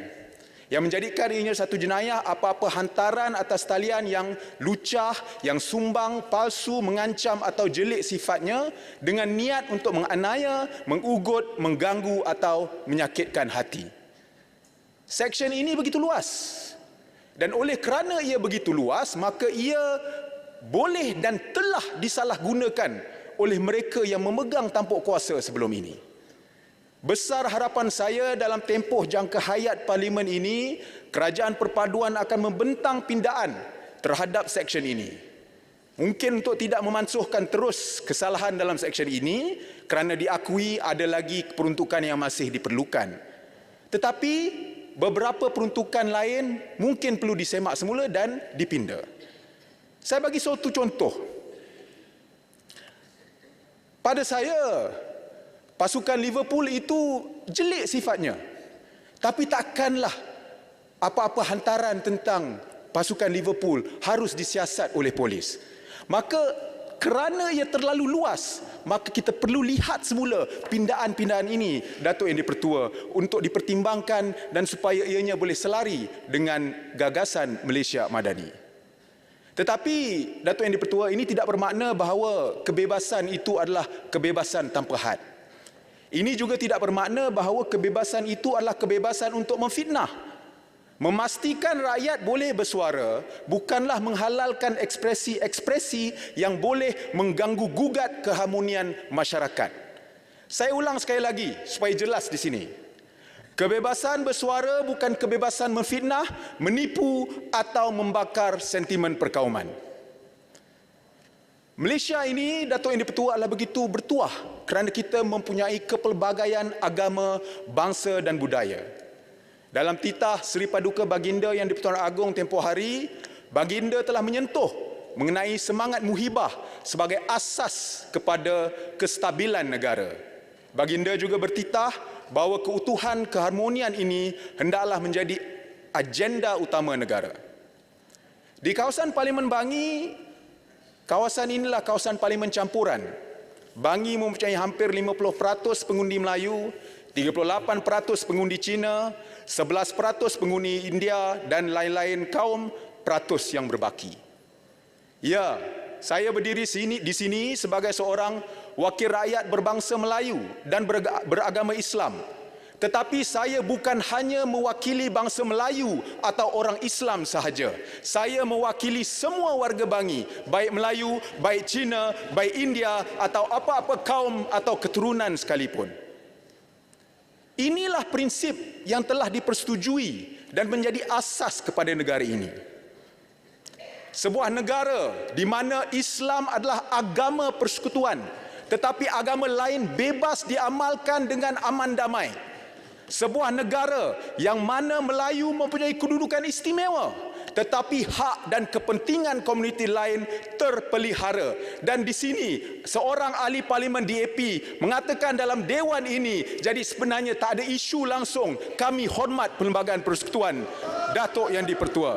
S10: yang menjadikan ianya satu jenayah apa-apa hantaran atas talian yang lucah, yang sumbang, palsu, mengancam atau jelik sifatnya dengan niat untuk menganiaya, mengugut, mengganggu atau menyakitkan hati. Seksyen ini begitu luas. Dan oleh kerana ia begitu luas, maka ia boleh dan telah disalahgunakan oleh mereka yang memegang tampuk kuasa sebelum ini. Besar harapan saya dalam tempoh jangka hayat parlimen ini, Kerajaan Perpaduan akan membentang pindaan terhadap seksyen ini. Mungkin untuk tidak memansuhkan terus kesalahan dalam seksyen ini kerana diakui ada lagi peruntukan yang masih diperlukan. Tetapi beberapa peruntukan lain mungkin perlu disemak semula dan dipinda. Saya bagi satu contoh. Pada saya, pasukan Liverpool itu jelik sifatnya. Tapi takkanlah apa-apa hantaran tentang pasukan Liverpool harus disiasat oleh polis. Maka kerana ia terlalu luas, maka kita perlu lihat semula pindaan-pindaan ini, Datuk Yang di-Pertua, untuk dipertimbangkan dan supaya ianya boleh selari dengan gagasan Malaysia Madani. Tetapi Datuk Yang di-Pertua, ini tidak bermakna bahawa kebebasan itu adalah kebebasan tanpa had. Ini juga tidak bermakna bahawa kebebasan itu adalah kebebasan untuk memfitnah. Memastikan rakyat boleh bersuara bukanlah menghalalkan ekspresi-ekspresi yang boleh mengganggu gugat keharmonian masyarakat. Saya ulang sekali lagi supaya jelas di sini. Kebebasan bersuara bukan kebebasan memfitnah, menipu atau membakar sentimen perkauman. Malaysia ini, Datuk Yang di-Pertua, adalah begitu bertuah kerana kita mempunyai kepelbagaian agama, bangsa dan budaya. Dalam titah Seri Paduka Baginda Yang di-Pertuan Agong tempoh hari, Baginda telah menyentuh mengenai semangat muhibah sebagai asas kepada kestabilan negara. Baginda juga bertitah bahawa keutuhan keharmonian ini hendaklah menjadi agenda utama negara. Di kawasan Parlimen Bangi, kawasan inilah kawasan parlimen campuran. Bangi mempunyai hampir 50% pengundi Melayu, 38% pengundi Cina, 11% pengundi India dan lain-lain kaum peratus yang berbaki. Ya, saya berdiri di sini sebagai seorang wakil rakyat berbangsa Melayu dan beragama Islam. Tetapi saya bukan hanya mewakili bangsa Melayu atau orang Islam sahaja. Saya mewakili semua warga Bangi, baik Melayu, baik Cina, baik India atau apa-apa kaum atau keturunan sekalipun. Inilah prinsip yang telah dipersetujui dan menjadi asas kepada negara ini. Sebuah negara di mana Islam adalah agama persekutuan, tetapi agama lain bebas diamalkan dengan aman damai. Sebuah negara yang mana Melayu mempunyai kedudukan istimewa, tetapi hak dan kepentingan komuniti lain terpelihara. Dan di sini seorang ahli parlimen DAP mengatakan dalam dewan ini, jadi sebenarnya tak ada isu langsung. Kami hormat Perlembagaan Persekutuan, Datuk Yang di-Pertua.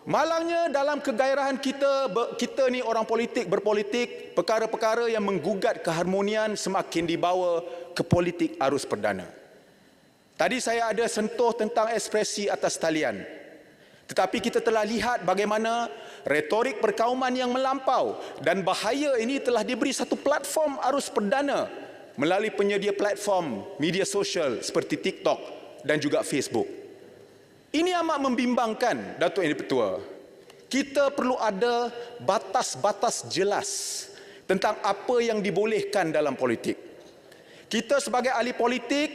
S10: Malangnya dalam kegairahan kita ni orang politik berpolitik, perkara-perkara yang menggugat keharmonian semakin dibawa ke politik arus perdana. Tadi saya ada sentuh tentang ekspresi atas talian. Tetapi kita telah lihat bagaimana retorik perkauman yang melampau dan bahaya ini telah diberi satu platform arus perdana melalui penyedia platform media sosial seperti TikTok dan juga Facebook. Ini amat membimbangkan, Datuk Yang di-Pertua. Kita perlu ada batas-batas jelas tentang apa yang dibolehkan dalam politik. Kita sebagai ahli politik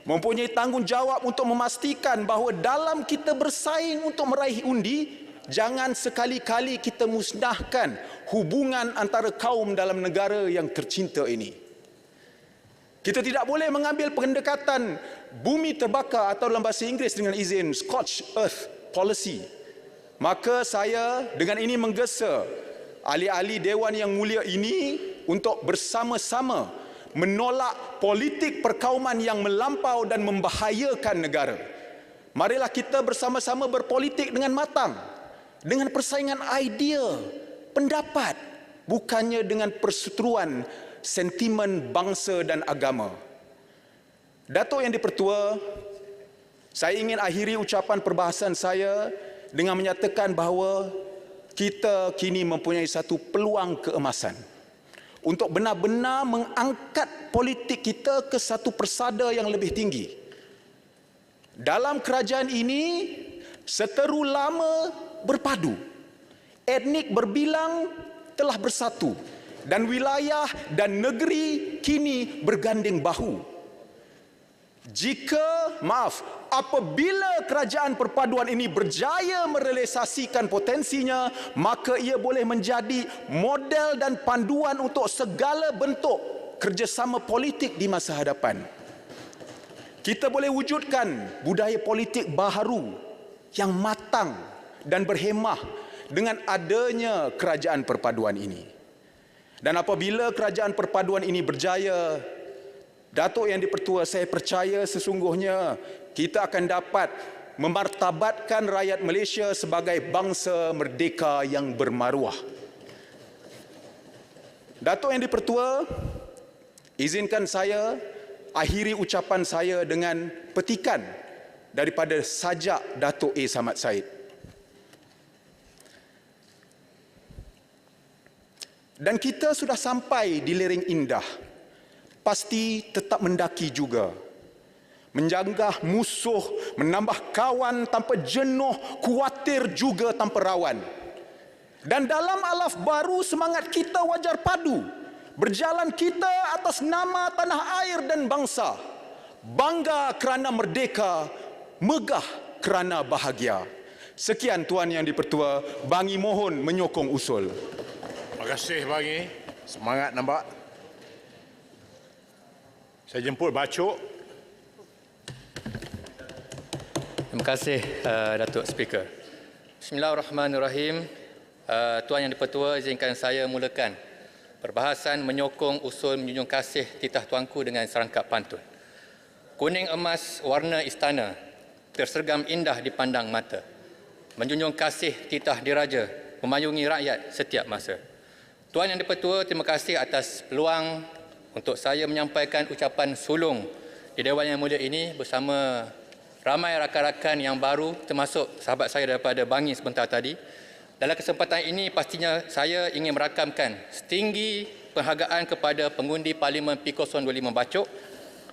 S10: mempunyai tanggungjawab untuk memastikan bahawa dalam kita bersaing untuk meraih undi, jangan sekali-kali kita musnahkan hubungan antara kaum dalam negara yang tercinta ini. Kita tidak boleh mengambil pendekatan bumi terbakar atau dalam bahasa Inggeris dengan izin Scorched Earth Policy. Maka saya dengan ini menggesa ahli-ahli Dewan Yang Mulia ini untuk bersama-sama menolak politik perkauman yang melampau dan membahayakan negara. Marilah kita bersama-sama berpolitik dengan matang, dengan persaingan idea, pendapat, bukannya dengan perseteruan sentimen bangsa dan agama. Datuk Yang di-Pertua, saya ingin akhiri ucapan perbahasan saya dengan menyatakan bahawa kita kini mempunyai satu peluang keemasan untuk benar-benar mengangkat politik kita ke satu persada yang lebih tinggi. Dalam kerajaan ini, seteru lama berpadu, etnik berbilang telah bersatu, dan wilayah dan negeri kini berganding bahu. Apabila kerajaan perpaduan ini berjaya merealisasikan potensinya, maka ia boleh menjadi model dan panduan untuk segala bentuk kerjasama politik di masa hadapan. Kita boleh wujudkan budaya politik baharu yang matang dan berhemah dengan adanya kerajaan perpaduan ini. Dan apabila kerajaan perpaduan ini berjaya, Datuk Yang di-Pertua, saya percaya sesungguhnya kita akan dapat memartabatkan rakyat Malaysia sebagai bangsa merdeka yang bermaruah. Datuk Yang di-Pertua, izinkan saya akhiri ucapan saya dengan petikan daripada sajak Datuk A. Samad Said. Dan kita sudah sampai di lereng indah, pasti tetap mendaki juga. Menjanggah musuh, menambah kawan tanpa jenuh, kuatir juga tanpa rawan. Dan dalam alaf baru semangat kita wajar padu. Berjalan kita atas nama tanah air dan bangsa. Bangga kerana merdeka, megah kerana bahagia. Sekian Tuan Yang di-Pertua, Bangi mohon menyokong usul.
S2: Terima kasih Bangi. Semangat nampak. Saya jemput Bacok.
S4: Terima kasih Datuk Speaker. Bismillahirrahmanirrahim. Tuan Yang di-Pertua, izinkan saya mulakan perbahasan menyokong usul menjunjung kasih titah tuanku dengan serangkap pantun. Kuning emas warna istana, tersergam indah dipandang mata. Menjunjung kasih titah diraja, memayungi rakyat setiap masa. Tuan Yang di-Pertua, terima kasih atas peluang untuk saya menyampaikan ucapan sulung di Dewan Yang Mulia ini bersama ramai rakan-rakan yang baru, termasuk sahabat saya daripada Bangi sebentar tadi. Dalam kesempatan ini pastinya saya ingin merakamkan setinggi penghargaan kepada pengundi Parlimen P025 Bacok,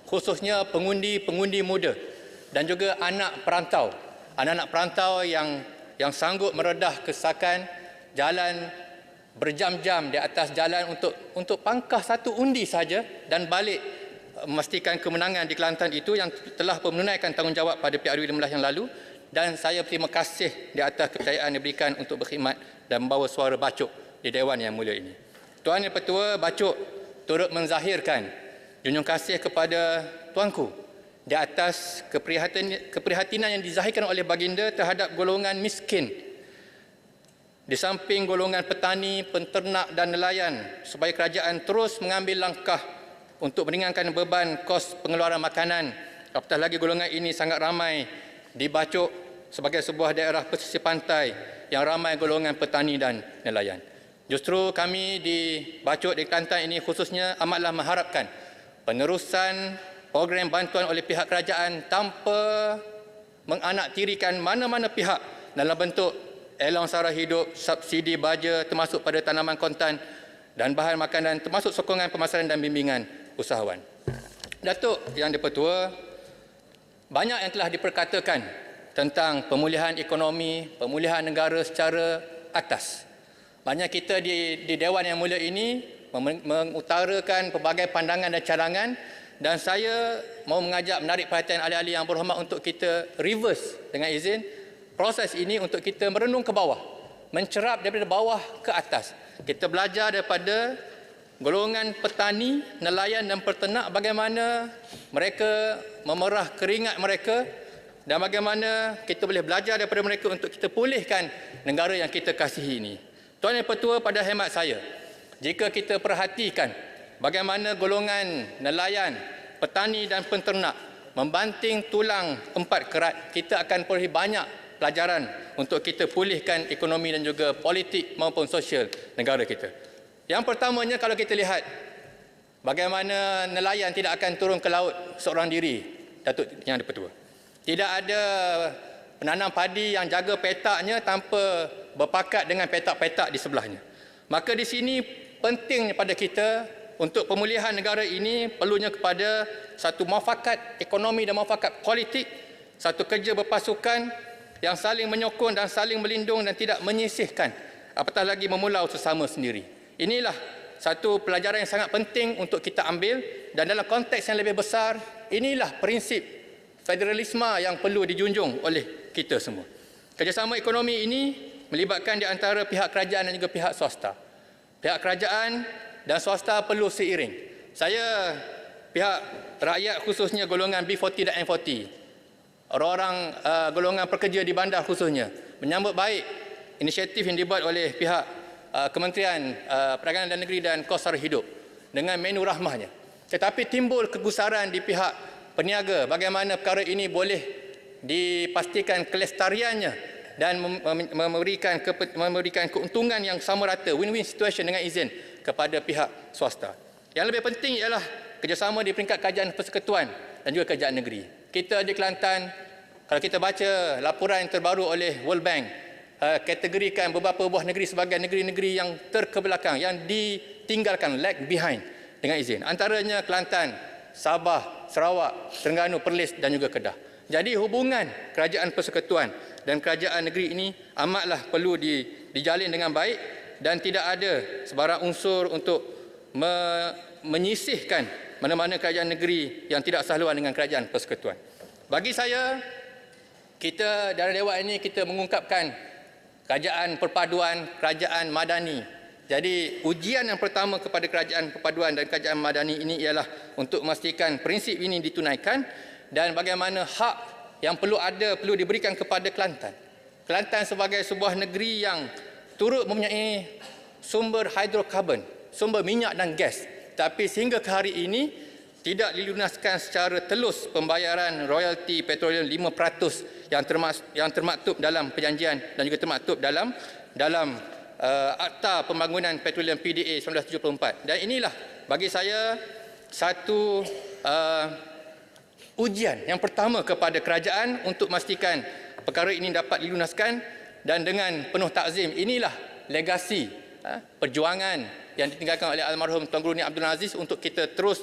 S4: khususnya pengundi-pengundi muda dan juga anak perantau. Anak-anak perantau yang sanggup meredah kesakan jalan berjam-jam di atas jalan untuk pangkah satu undi saja dan balik memastikan kemenangan di Kelantan itu yang telah menunaikan tanggungjawab pada PRU 15 yang lalu. Dan saya terima kasih di atas kepercayaan yang diberikan untuk berkhidmat dan membawa suara Bacok di Dewan Yang Mulia ini. Tuan Yang Pertua, Bacok turut menzahirkan junjung kasih kepada tuanku di atas keprihatinan yang dizahirkan oleh baginda terhadap golongan miskin, di samping golongan petani, penternak dan nelayan, supaya kerajaan terus mengambil langkah untuk meringankan beban kos pengeluaran makanan. Apatah lagi golongan ini sangat ramai di Bacok sebagai sebuah daerah pesisir pantai yang ramai golongan petani dan nelayan. Justru kami di Bacok di Kelantan ini khususnya amatlah mengharapkan penerusan program bantuan oleh pihak kerajaan tanpa menganaktirikan mana-mana pihak dalam bentuk allowance sara hidup, subsidi baja termasuk pada tanaman kontan dan bahan makanan, termasuk sokongan pemasaran dan bimbingan usahawan. Datuk Yang di-Pertua, banyak yang telah diperkatakan tentang pemulihan ekonomi, pemulihan negara secara atas. Banyak kita di Dewan Yang Mulia ini mengutarakan pelbagai pandangan dan cadangan, dan saya mau menarik perhatian ahli-ahli yang berhormat untuk kita reverse dengan izin proses ini untuk kita merenung ke bawah, mencerap daripada bawah ke atas. Kita belajar daripada golongan petani, nelayan dan peternak bagaimana mereka memerah keringat mereka dan bagaimana kita boleh belajar daripada mereka untuk kita pulihkan negara yang kita kasihi ini. Tuan Yang Pertua, pada hemat saya, jika kita perhatikan bagaimana golongan nelayan, petani dan penternak membanting tulang empat kerat, kita akan peroleh banyak pelajaran untuk kita pulihkan ekonomi dan juga politik maupun sosial negara kita. Yang pertamanya, kalau kita lihat bagaimana nelayan tidak akan turun ke laut seorang diri, Datuk Yang di-Pertua. Tidak ada penanam padi yang jaga petaknya tanpa berpakat dengan petak-petak di sebelahnya. Maka di sini pentingnya pada kita untuk pemulihan negara ini perlunya kepada satu muafakat ekonomi dan muafakat politik, satu kerja berpasukan yang saling menyokong dan saling melindung dan tidak menyisihkan, apatah lagi memulau sesama sendiri. Inilah satu pelajaran yang sangat penting untuk kita ambil, dan dalam konteks yang lebih besar, inilah prinsip federalisme yang perlu dijunjung oleh kita semua. Kerjasama ekonomi ini melibatkan di antara pihak kerajaan dan juga pihak swasta. Pihak kerajaan dan swasta perlu seiring. Saya, pihak rakyat khususnya golongan B40 dan M40, orang-orang golongan pekerja di bandar khususnya, menyambut baik inisiatif yang dibuat oleh pihak Kementerian Perdagangan Dalam Negeri dan Kos Sara Hidup dengan menu rahmahnya. Tetapi timbul kegusaran di pihak peniaga bagaimana perkara ini boleh dipastikan kelestariannya dan memberikan keuntungan yang sama rata, win-win situation dengan izin kepada pihak swasta. Yang lebih penting ialah kerjasama di peringkat kerajaan persekutuan dan juga kerajaan negeri. Kita di Kelantan, kalau kita baca laporan yang terbaru oleh World Bank, kategorikan beberapa buah negeri sebagai negeri-negeri yang terkebelakang, yang ditinggalkan, lag behind dengan izin. Antaranya Kelantan, Sabah, Sarawak, Terengganu, Perlis dan juga Kedah. Jadi hubungan kerajaan persekutuan dan kerajaan negeri ini amatlah perlu dijalin dengan baik dan tidak ada sebarang unsur untuk menyisihkan mana-mana kerajaan negeri yang tidak sehaluan dengan kerajaan persekutuan. Bagi saya, kita dalam dewan ini kita mengungkapkan kerajaan perpaduan, kerajaan madani. Jadi ujian yang pertama kepada kerajaan perpaduan dan kerajaan madani ini ialah untuk memastikan prinsip ini ditunaikan dan bagaimana hak yang perlu diberikan kepada Kelantan. Kelantan sebagai sebuah negeri yang turut mempunyai sumber hidrokarbon, sumber minyak dan gas. Tapi sehingga ke hari ini tidak dilunaskan secara telus pembayaran royalti petroleum 5% yang termaktub dalam perjanjian dan juga termaktub dalam Akta Pembangunan Petroleum PDA 1974. Dan inilah bagi saya satu ujian yang pertama kepada kerajaan untuk memastikan perkara ini dapat dilunaskan dan dengan penuh takzim. Inilah legasi perjuangan yang ditinggalkan oleh almarhum Tuan Guru Ni Abdul Aziz untuk kita terus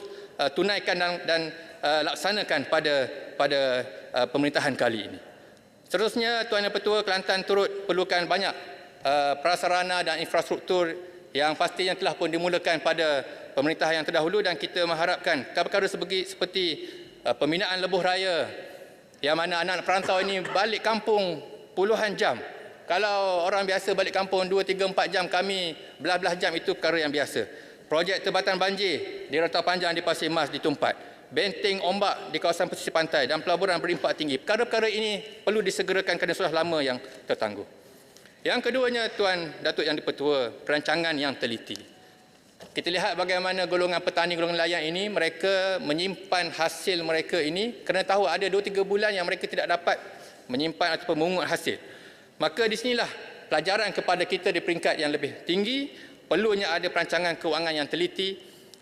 S4: tunaikan dan laksanakan pada pemerintahan kali ini. Seterusnya, Tuan Yang Pertua, Kelantan turut perlukan banyak prasarana dan infrastruktur yang pastinya telah pun dimulakan pada pemerintah yang terdahulu dan kita mengharapkan perkara seperti pembinaan lebuh raya yang mana anak perantau ini balik kampung puluhan jam. Kalau orang biasa balik kampung 2, 3, 4 jam, kami belah-belah jam, itu perkara yang biasa. Projek tebatan banjir di Rantau Panjang di Pasir Mas ditumpat. Benteng ombak di kawasan pesisir pantai dan pelaburan berimpak tinggi. Perkara-perkara ini perlu disegerakan kerana sudah lama yang tertangguh. Yang keduanya, Tuan Datuk Yang Dipertua, perancangan yang teliti. Kita lihat bagaimana golongan petani, golongan nelayan ini, mereka menyimpan hasil mereka ini kerana tahu ada 2-3 bulan yang mereka tidak dapat menyimpan ataupun memungut hasil. Maka di sinilah pelajaran kepada kita di peringkat yang lebih tinggi, perlunya ada perancangan kewangan yang teliti,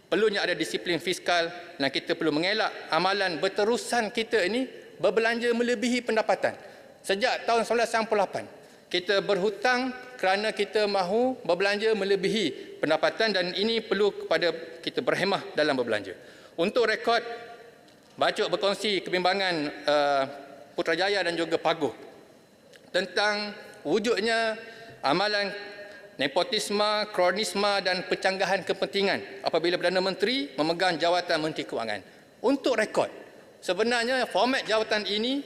S4: perlunya ada disiplin fiskal dan kita perlu mengelak amalan berterusan kita ini berbelanja melebihi pendapatan. Sejak tahun 1998, kita berhutang kerana kita mahu berbelanja melebihi pendapatan dan ini perlu kepada kita berhemah dalam berbelanja. Untuk rekod, Bacok berkongsi kebimbangan Putrajaya dan juga Paguh tentang wujudnya amalan nepotisme, kronisme dan pencanggahan kepentingan apabila Perdana Menteri memegang jawatan Menteri Kewangan. Untuk rekod, sebenarnya format jawatan ini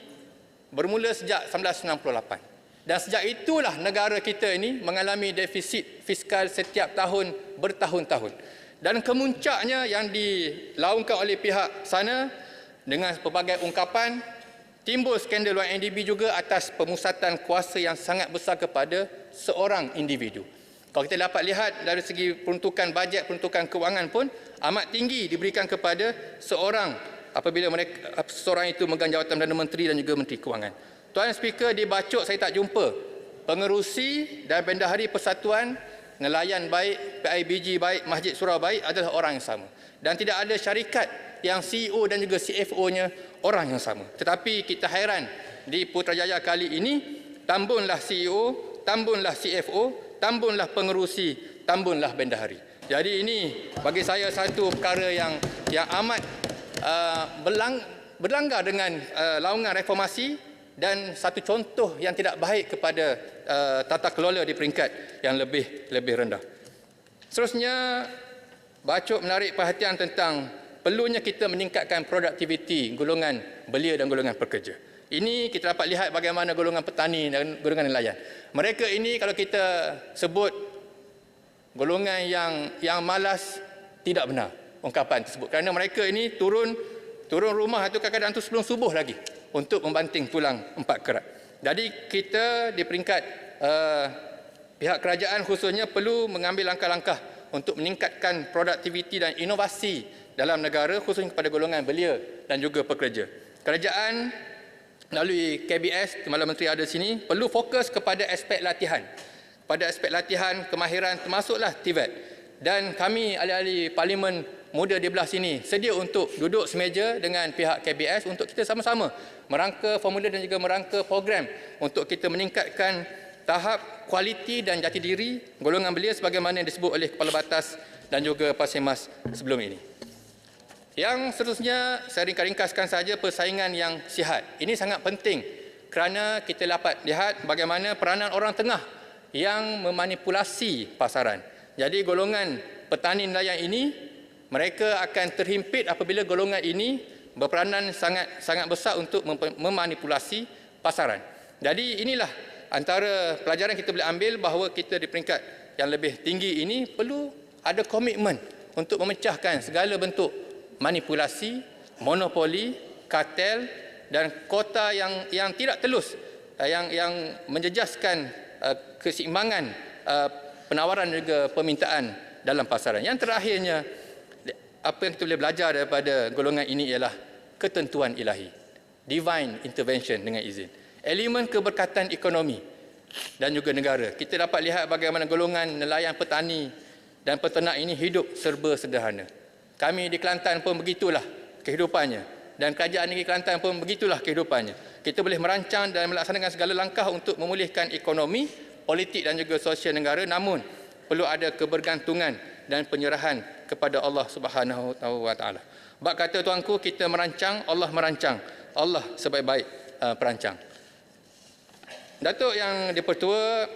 S4: bermula sejak 1998. Dan sejak itulah negara kita ini mengalami defisit fiskal setiap tahun bertahun-tahun. Dan kemuncaknya yang dilaungkan oleh pihak sana dengan pelbagai ungkapan, timbul skandal YNDB juga atas pemusatan kuasa yang sangat besar kepada seorang individu. Kalau kita dapat lihat dari segi peruntukan bajet, peruntukan kewangan pun amat tinggi diberikan kepada seorang apabila seorang itu memegang jawatan Perdana Menteri dan juga Menteri Kewangan. Tuan Speaker, di Bacok saya tak jumpa pengerusi dan bendahari Persatuan Nelayan baik, PIBG baik, Masjid Surau baik adalah orang yang sama. Dan tidak ada syarikat yang CEO dan juga CFO-nya orang yang sama. Tetapi kita hairan di Putrajaya kali ini, tambunlah CEO, tambunlah CFO, tambunlah pengerusi, tambunlah bendahari. Jadi ini bagi saya satu perkara yang amat berlanggar dengan laungan reformasi dan satu contoh yang tidak baik kepada tata kelola di peringkat yang lebih rendah. Seterusnya, Bacok menarik perhatian tentang perlunya kita meningkatkan produktiviti golongan belia dan golongan pekerja. Ini kita dapat lihat bagaimana golongan petani dan golongan nelayan. Mereka ini kalau kita sebut golongan yang malas, tidak benar ungkapan tersebut. Kerana mereka ini turun rumah itu kadang-kadang tu sebelum subuh lagi untuk membanting tulang 4 kerat. Jadi kita di peringkat Pihak kerajaan khususnya perlu mengambil langkah-langkah untuk meningkatkan produktiviti dan inovasi dalam negara khususnya kepada golongan belia dan juga pekerja. Kerajaan melalui KBS, Timbalan Menteri ada sini, perlu fokus kepada aspek latihan. Pada aspek latihan, kemahiran termasuklah TVET. Dan kami ahli-ahli Parlimen muda di belah sini sedia untuk duduk semeja dengan pihak KBS untuk kita sama-sama merangka formula dan juga merangka program untuk kita meningkatkan tahap kualiti dan jati diri golongan belia sebagaimana yang disebut oleh Kepala Batas dan juga Pasir Mas sebelum ini. Yang seterusnya, saya ringkaskan saja persaingan yang sihat. Ini sangat penting kerana kita dapat lihat bagaimana peranan orang tengah yang memanipulasi pasaran. Jadi golongan petani nelayan ini, mereka akan terhimpit apabila golongan ini berperanan sangat besar untuk memanipulasi pasaran. Jadi inilah antara pelajaran kita boleh ambil bahawa kita di peringkat yang lebih tinggi ini perlu ada komitmen untuk memecahkan segala bentuk manipulasi, monopoli, kartel dan kota yang tidak telus, yang menjejaskan keseimbangan penawaran dan juga permintaan dalam pasaran. Yang terakhirnya, apa yang kita boleh belajar daripada golongan ini ialah ketentuan ilahi, divine intervention dengan izin. Elemen keberkatan ekonomi dan juga negara. Kita dapat lihat bagaimana golongan nelayan petani dan peternak ini hidup serba sederhana. Kami di Kelantan pun begitulah kehidupannya. Dan kerajaan negeri Kelantan pun begitulah kehidupannya. Kita boleh merancang dan melaksanakan segala langkah untuk memulihkan ekonomi, politik dan juga sosial negara. Namun, perlu ada kebergantungan dan penyerahan kepada Allah Subhanahu wa Taala. Bab kata tuanku, kita merancang, Allah merancang. Allah sebaik-baik perancang. Datuk Yang di-Pertua,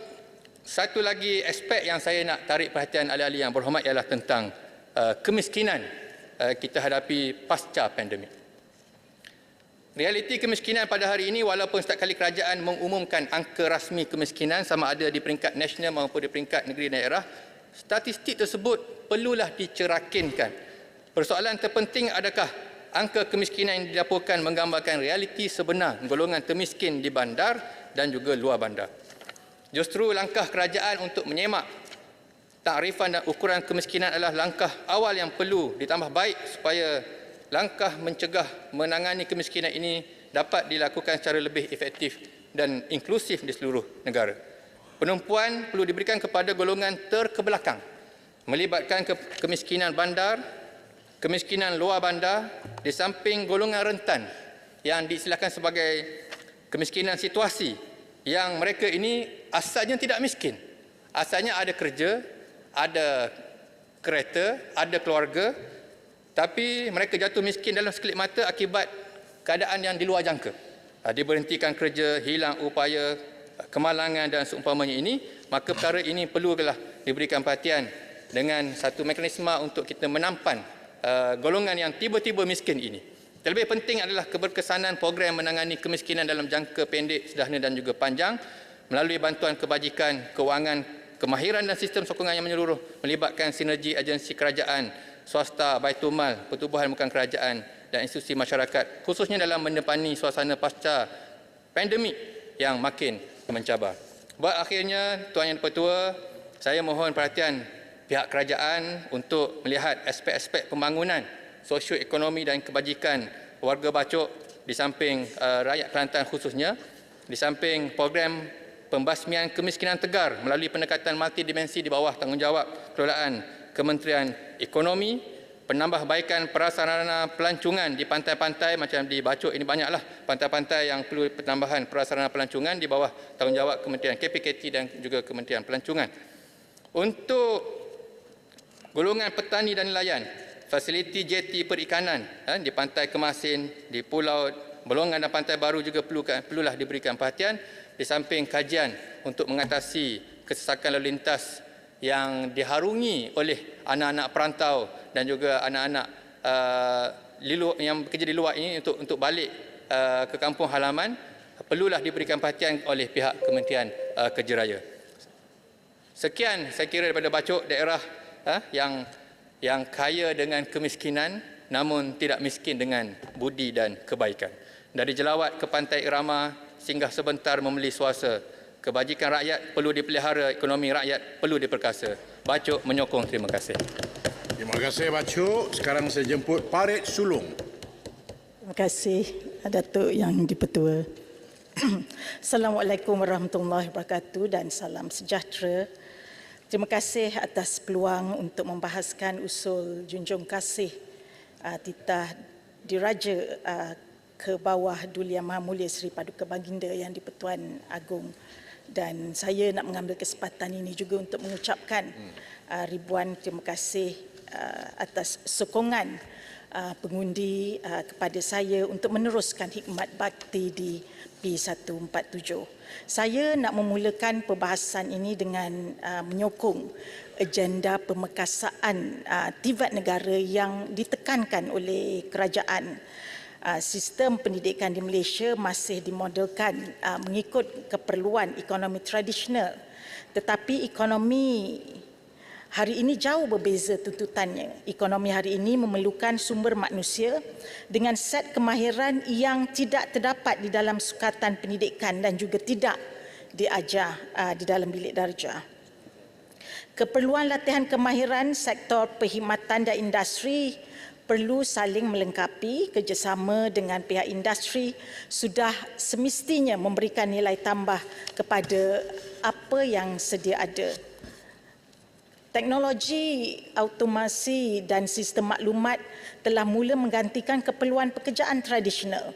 S4: satu lagi aspek yang saya nak tarik perhatian ahli-ahli yang berhormat ialah tentang kemiskinan kita hadapi pasca pandemik. Realiti kemiskinan pada hari ini, walaupun setiap kali kerajaan mengumumkan angka rasmi kemiskinan sama ada di peringkat nasional maupun di peringkat negeri daerah, statistik tersebut perlulah dicerakinkan. Persoalan terpenting, adakah angka kemiskinan yang dilaporkan menggambarkan realiti sebenar golongan termiskin di bandar dan juga luar bandar. Justru langkah kerajaan untuk menyemak takrifan dan ukuran kemiskinan adalah langkah awal yang perlu ditambah baik supaya langkah mencegah menangani kemiskinan ini dapat dilakukan secara lebih efektif dan inklusif di seluruh negara. Penumpuan perlu diberikan kepada golongan terkebelakang, melibatkan kemiskinan bandar, kemiskinan luar bandar, di samping golongan rentan yang diistilahkan sebagai kemiskinan situasi, yang mereka ini asalnya tidak miskin. Asalnya ada kerja, ada kereta, ada keluarga, tapi mereka jatuh miskin dalam sekelip mata akibat keadaan yang di luar jangka. Diberhentikan kerja, hilang upaya, kemalangan dan seumpamanya ini, maka perkara ini perlulah diberikan perhatian dengan satu mekanisme untuk kita menampan golongan yang tiba-tiba miskin ini. Terlebih penting adalah keberkesanan program menangani kemiskinan dalam jangka pendek, sederhana dan juga panjang melalui bantuan kebajikan, kewangan, kemahiran dan sistem sokongan yang menyeluruh melibatkan sinergi agensi kerajaan, swasta, Baitul Mal, pertubuhan bukan kerajaan dan institusi masyarakat khususnya dalam menepani suasana pasca pandemik yang makin mencabar. Buat akhirnya, Tuan Yang di-Pertua, saya mohon perhatian pihak kerajaan untuk melihat aspek-aspek pembangunan sosioekonomi dan kebajikan warga Bacok di samping rakyat Kelantan khususnya, di samping program pembasmian kemiskinan tegar melalui pendekatan multidimensi di bawah tanggungjawab kelolaan Kementerian Ekonomi, penambahbaikan prasarana pelancongan di pantai-pantai macam di Bacok ini banyaklah pantai-pantai yang perlu penambahan prasarana pelancongan di bawah tanggungjawab Kementerian KPKT dan juga Kementerian Pelancongan. Untuk golongan petani dan nelayan, fasiliti jeti perikanan di Pantai Kemasin, di Pulau Belongan dan Pantai Baru juga perlulah diberikan perhatian di samping kajian untuk mengatasi kesesakan lalu lintas yang diharungi oleh anak-anak perantau dan juga anak-anak yang bekerja di luar ini untuk balik ke kampung halaman, perlulah diberikan perhatian oleh pihak Kementerian Kerja Raya. Sekian saya kira daripada Bacok, daerah yang kaya dengan kemiskinan namun tidak miskin dengan budi dan kebaikan. Dari Jelawat ke Pantai Irama, singgah sebentar membeli suasa Kebajikan rakyat perlu dipelihara, ekonomi rakyat perlu diperkasa. Bacuk menyokong. Terima kasih.
S2: Terima kasih Bacuk. Sekarang saya jemput Parit Sulung.
S11: Terima kasih Datuk Yang di-Pertua. Assalamualaikum warahmatullahi wabarakatuh dan salam sejahtera. Terima kasih atas peluang untuk membahaskan usul junjung kasih titah diraja ke bawah Duli Yang Maha Mulia Seri Paduka Baginda Yang di-Pertuan Agong. Dan saya nak mengambil kesempatan ini juga untuk mengucapkan ribuan terima kasih atas sokongan pengundi kepada saya untuk meneruskan khidmat bakti di P147. Saya nak memulakan perbahasan ini dengan menyokong agenda pemekasaan tivat negara yang ditekankan oleh kerajaan. Sistem pendidikan di Malaysia masih dimodelkan mengikut keperluan ekonomi tradisional, tetapi ekonomi hari ini jauh berbeza tuntutannya. Ekonomi hari ini memerlukan sumber manusia dengan set kemahiran yang tidak terdapat di dalam sukatan pendidikan dan juga tidak diajar di dalam bilik darjah. Keperluan latihan kemahiran sektor perkhidmatan dan industri perlu saling melengkapi. Kerjasama dengan pihak industri sudah semestinya memberikan nilai tambah kepada apa yang sedia ada. Teknologi, automasi dan sistem maklumat telah mula menggantikan keperluan pekerjaan tradisional.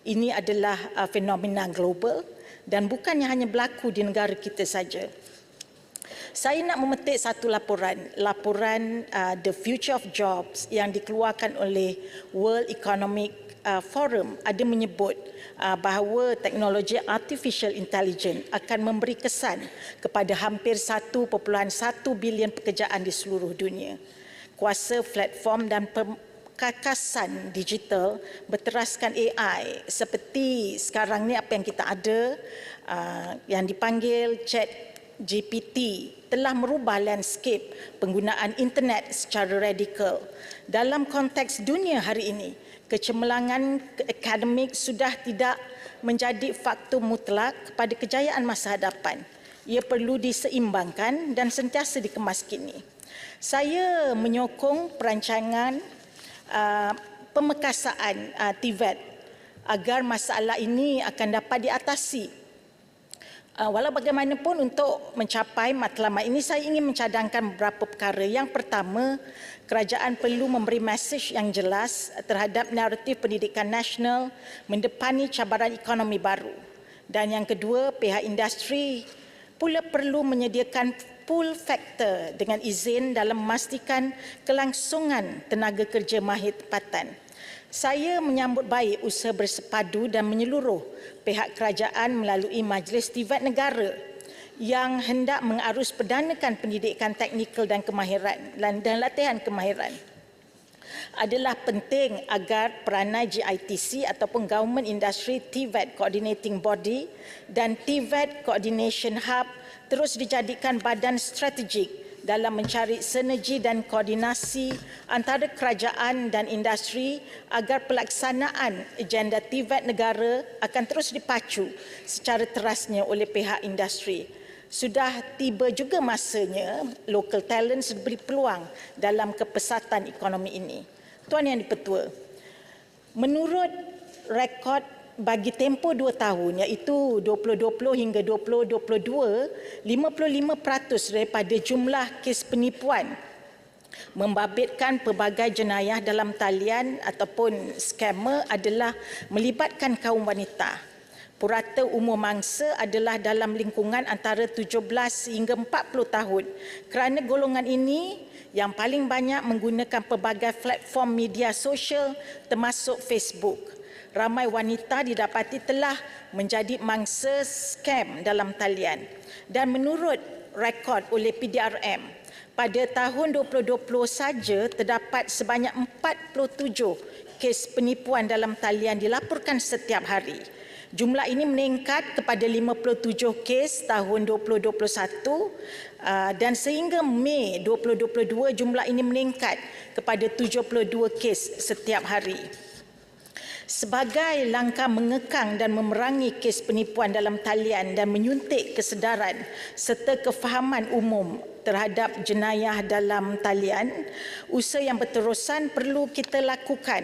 S11: Ini adalah fenomena global dan bukannya hanya berlaku di negara kita saja. Saya nak memetik satu laporan The Future of Jobs yang dikeluarkan oleh World Economic Forum ada menyebut bahawa teknologi artificial intelligence akan memberi kesan kepada hampir 1.1 bilion pekerjaan di seluruh dunia. Kuasa platform dan kekasan digital berteraskan AI seperti sekarang ni apa yang kita ada yang dipanggil ChatGPT telah merubah landscape penggunaan internet secara radikal. Dalam konteks dunia hari ini, kecemerlangan akademik sudah tidak menjadi faktor mutlak kepada kejayaan masa hadapan. Ia perlu diseimbangkan dan sentiasa dikemaskini. Saya menyokong perancangan pemekasaan TVET agar masalah ini akan dapat diatasi. Walau bagaimanapun untuk mencapai matlamat ini saya ingin mencadangkan beberapa perkara. Yang pertama, kerajaan perlu memberi mesej yang jelas terhadap naratif pendidikan nasional mendepani cabaran ekonomi baru. Dan yang kedua, pihak industri pula perlu menyediakan pull factor dengan izin dalam memastikan kelangsungan tenaga kerja mahir tempatan. Saya menyambut baik usaha bersepadu dan menyeluruh pihak kerajaan melalui Majlis TVET Negara yang hendak mengarus perdanakan pendidikan teknikal dan kemahiran dan latihan kemahiran. Adalah penting agar peranai GITC ataupun Government Industry TVET Coordinating Body dan TVET Coordination Hub terus dijadikan badan strategik dalam mencari sinergi dan koordinasi antara kerajaan dan industri agar pelaksanaan agenda TVET negara akan terus dipacu secara terasnya oleh pihak industri. Sudah tiba juga masanya local talents diberi peluang dalam kepesatan ekonomi ini. Tuan Yang di-Pertua, menurut rekod bagi tempoh 2 tahun iaitu 2020 hingga 2022, 55% daripada jumlah kes penipuan membabitkan pelbagai jenayah dalam talian ataupun skamer adalah melibatkan kaum wanita. Purata umur mangsa adalah dalam lingkungan antara 17 hingga 40 tahun. Kerana golongan ini yang paling banyak menggunakan pelbagai platform media sosial termasuk Facebook. Ramai wanita didapati telah menjadi mangsa skam dalam talian. Dan menurut rekod oleh PDRM, pada tahun 2020 saja terdapat sebanyak 47 kes penipuan dalam talian dilaporkan setiap hari. Jumlah ini meningkat kepada 57 kes tahun 2021 dan sehingga Mei 2022 jumlah ini meningkat kepada 72 kes setiap hari. Sebagai langkah mengekang dan memerangi kes penipuan dalam talian dan menyuntik kesedaran serta kefahaman umum terhadap jenayah dalam talian, usaha yang berterusan perlu kita lakukan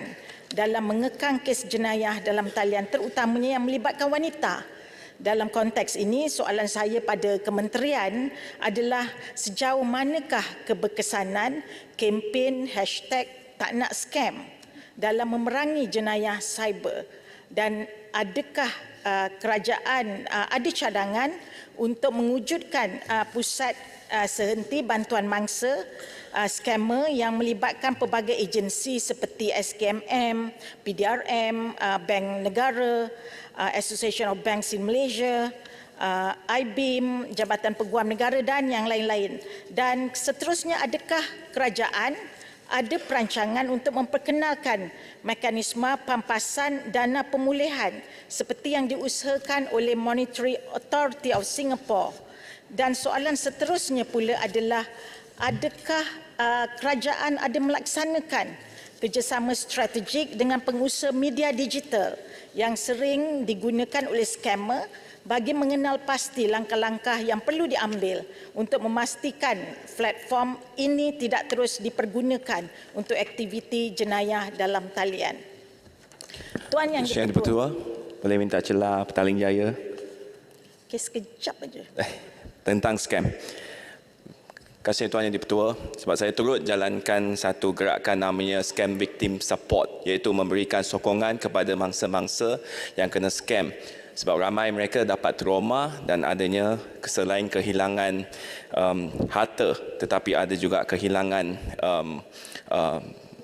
S11: dalam mengekang kes jenayah dalam talian terutamanya yang melibatkan wanita. Dalam konteks ini, soalan saya pada kementerian adalah sejauh manakah keberkesanan kempen #taknakscam dalam memerangi jenayah cyber, dan adakah kerajaan ada cadangan untuk mewujudkan pusat sehenti bantuan mangsa skamer yang melibatkan pelbagai agensi seperti SKMM, PDRM, Bank Negara, Association of Banks in Malaysia, IBIM, Jabatan Peguam Negara dan yang lain-lain. Dan seterusnya, adakah kerajaan ada perancangan untuk memperkenalkan mekanisme pampasan dana pemulihan seperti yang diusahakan oleh Monetary Authority of Singapore? Dan soalan seterusnya pula adalah, adakah kerajaan ada melaksanakan kerjasama strategik dengan pengusaha media digital yang sering digunakan oleh skamer bagi mengenal pasti langkah-langkah yang perlu diambil untuk memastikan platform ini tidak terus dipergunakan untuk aktiviti jenayah dalam talian. Tuan Yang
S12: Dipertua, boleh minta celah Petaling Jaya
S11: sekejap aja.
S12: tentang skam. Terima kasih Tuan Yang Dipertua, sebab saya turut jalankan satu gerakan namanya Scam Victim Support, iaitu memberikan sokongan kepada mangsa-mangsa yang kena skam. Sebab ramai mereka dapat trauma dan adanya selain kehilangan harta, tetapi ada juga kehilangan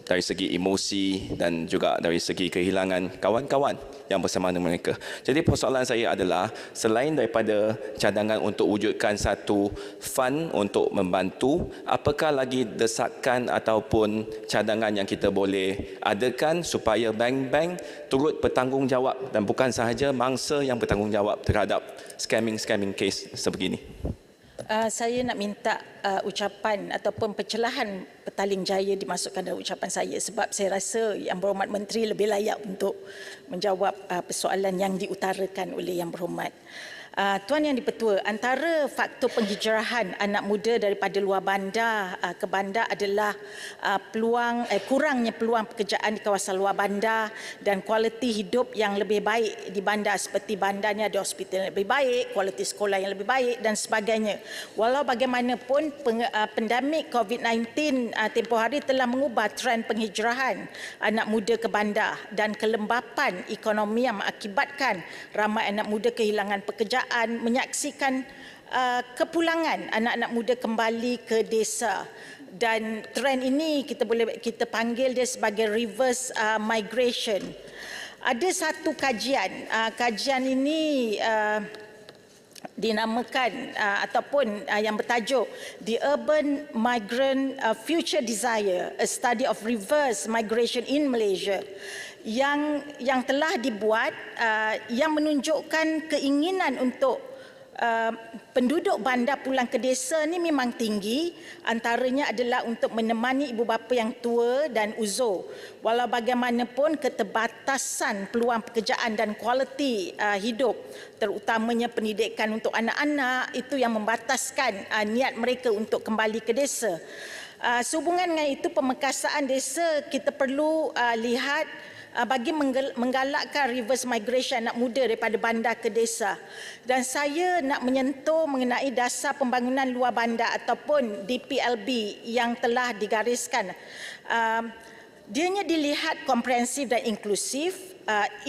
S12: dari segi emosi dan juga dari segi kehilangan kawan-kawan yang bersama dengan mereka. Jadi persoalan saya adalah, selain daripada cadangan untuk wujudkan satu fund untuk membantu, apakah lagi desakan ataupun cadangan yang kita boleh adakan supaya bank-bank turut bertanggungjawab dan bukan sahaja mangsa yang bertanggungjawab terhadap scamming case sebegini?
S11: Saya nak minta ucapan ataupun pencerahan Petaling Jaya dimasukkan dalam ucapan saya, sebab saya rasa Yang Berhormat Menteri lebih layak untuk menjawab persoalan yang diutarakan oleh Yang Berhormat. Tuan Yang Dipertua, antara faktor penghijrahan anak muda daripada luar bandar ke bandar adalah kurangnya peluang pekerjaan di kawasan luar bandar dan kualiti hidup yang lebih baik di bandar, seperti bandarnya ada hospital yang lebih baik, kualiti sekolah yang lebih baik dan sebagainya. Walau bagaimanapun, pandemik COVID-19 tempoh hari telah mengubah trend penghijrahan anak muda ke bandar dan kelembapan ekonomi yang mengakibatkan ramai anak muda kehilangan pekerjaan, menyaksikan kepulangan anak-anak muda kembali ke desa. Dan trend ini kita panggil dia sebagai reverse migration. Ada satu kajian ini dinamakan ataupun yang bertajuk The Urban Migrant Future Desire, a Study of Reverse Migration in Malaysia, yang telah dibuat, yang menunjukkan keinginan untuk penduduk bandar pulang ke desa ni memang tinggi. Antaranya adalah untuk menemani ibu bapa yang tua dan uzur. Walau bagaimanapun, keterbatasan peluang pekerjaan dan kualiti hidup, terutamanya pendidikan untuk anak-anak, itu yang membataskan niat mereka untuk kembali ke desa. Sehubungan dengan itu, pemekasaan desa kita perlu lihat bagi menggalakkan reverse migration anak muda daripada bandar ke desa. Dan saya nak menyentuh mengenai dasar pembangunan luar bandar ataupun DPLB yang telah digariskan. Dianya dilihat komprehensif dan inklusif.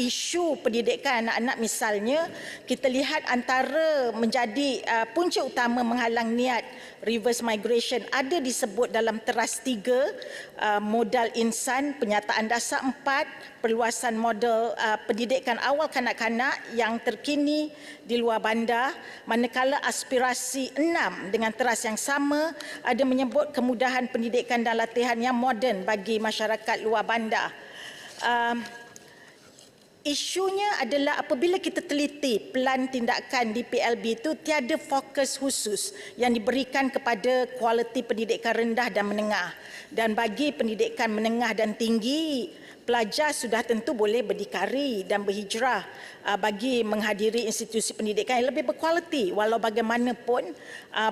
S11: Isu pendidikan anak-anak misalnya, kita lihat antara menjadi punca utama menghalang niat reverse migration ada disebut dalam teras 3, modal insan, penyataan dasar 4, perluasan model pendidikan awal kanak-kanak yang terkini di luar bandar, manakala aspirasi 6 dengan teras yang sama ada menyebut kemudahan pendidikan dan latihan yang moden bagi masyarakat luar bandar. Isunya adalah apabila kita teliti pelan tindakan DPLB itu tiada fokus khusus yang diberikan kepada kualiti pendidikan rendah dan menengah. Dan bagi pendidikan menengah dan tinggi, pelajar sudah tentu boleh berdikari dan berhijrah bagi menghadiri institusi pendidikan yang lebih berkualiti. Walau bagaimanapun,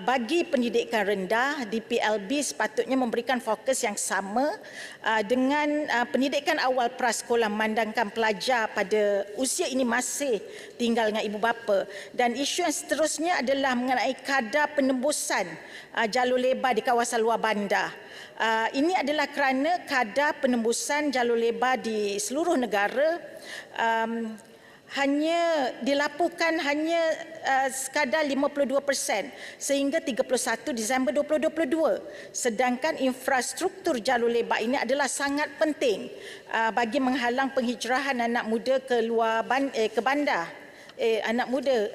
S11: bagi pendidikan rendah, DPLB sepatutnya memberikan fokus yang sama dengan pendidikan awal prasekolah, memandangkan pelajar pada usia ini masih tinggal dengan ibu bapa. Dan isu yang seterusnya adalah mengenai kadar penembusan jalur lebar di kawasan luar bandar. Ini adalah kerana kadar penembusan jalur lebar di seluruh negara hanya dilaporkan sekadar 52% sehingga 31 Disember 2022. Sedangkan infrastruktur jalur lebar ini adalah sangat penting bagi menghalang penghijrahan anak muda ke luar ke bandar. Anak muda.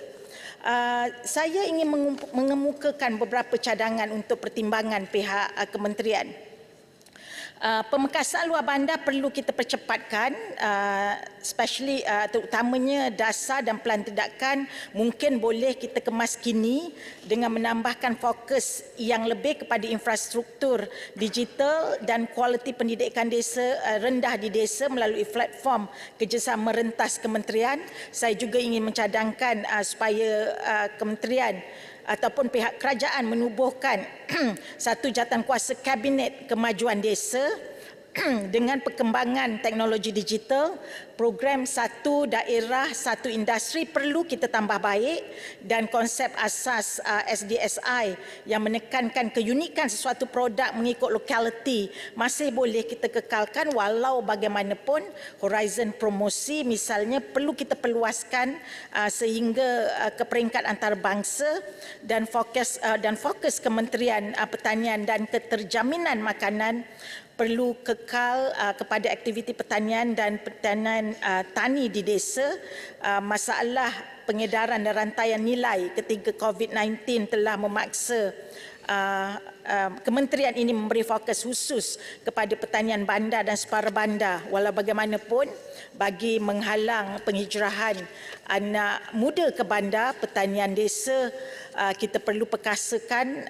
S11: Saya ingin mengemukakan beberapa cadangan untuk pertimbangan pihak kementerian. Pemekasan luar bandar perlu kita percepatkan, especially terutamanya dasar dan pelan tindakan mungkin boleh kita kemas kini dengan menambahkan fokus yang lebih kepada infrastruktur digital dan kualiti pendidikan desa rendah di desa melalui platform kerjasama rentas kementerian. Saya juga ingin mencadangkan supaya kementerian ataupun pihak kerajaan menubuhkan satu jawatankuasa kabinet kemajuan desa dengan perkembangan teknologi digital. Program satu daerah, satu industri perlu kita tambah baik dan konsep asas SDSI yang menekankan keunikan sesuatu produk mengikut lokaliti masih boleh kita kekalkan. Walau bagaimanapun horizon promosi misalnya perlu kita perluaskan sehingga ke peringkat antarabangsa dan fokus Kementerian Pertanian dan Keterjaminan Makanan perlu kekal kepada aktiviti pertanian dan pertanian tani di desa. Masalah pengedaran dan rantaian nilai ketika COVID-19 telah memaksa kementerian ini memberi fokus khusus kepada pertanian bandar dan separa bandar. Walau bagaimanapun, bagi menghalang penghijrahan anak muda ke bandar, pertanian desa kita perlu perkasakan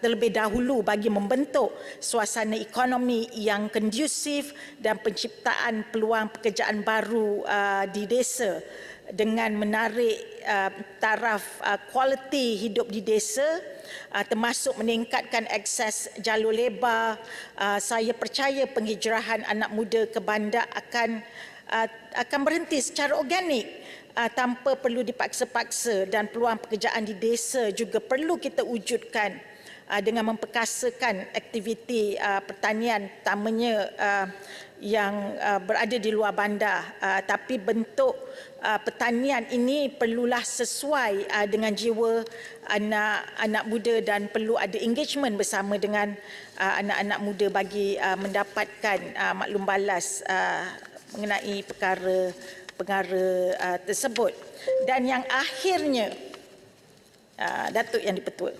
S11: terlebih dahulu bagi membentuk suasana ekonomi yang kondusif dan penciptaan peluang pekerjaan baru di desa dengan menarik taraf kualiti hidup di desa, termasuk meningkatkan akses jalur lebar. Saya percaya penghijrahan anak muda ke bandar akan berhenti secara organik tanpa perlu dipaksa-paksa, dan peluang pekerjaan di desa juga perlu kita wujudkan dengan memperkasakan aktiviti pertanian utamanya yang berada di luar bandar. Tapi bentuk pertanian ini perlulah sesuai dengan jiwa anak muda dan perlu ada engagement bersama dengan anak-anak muda bagi mendapatkan maklum balas mengenai perkara tersebut. Dan yang akhirnya, Datuk Yang di-Pertua,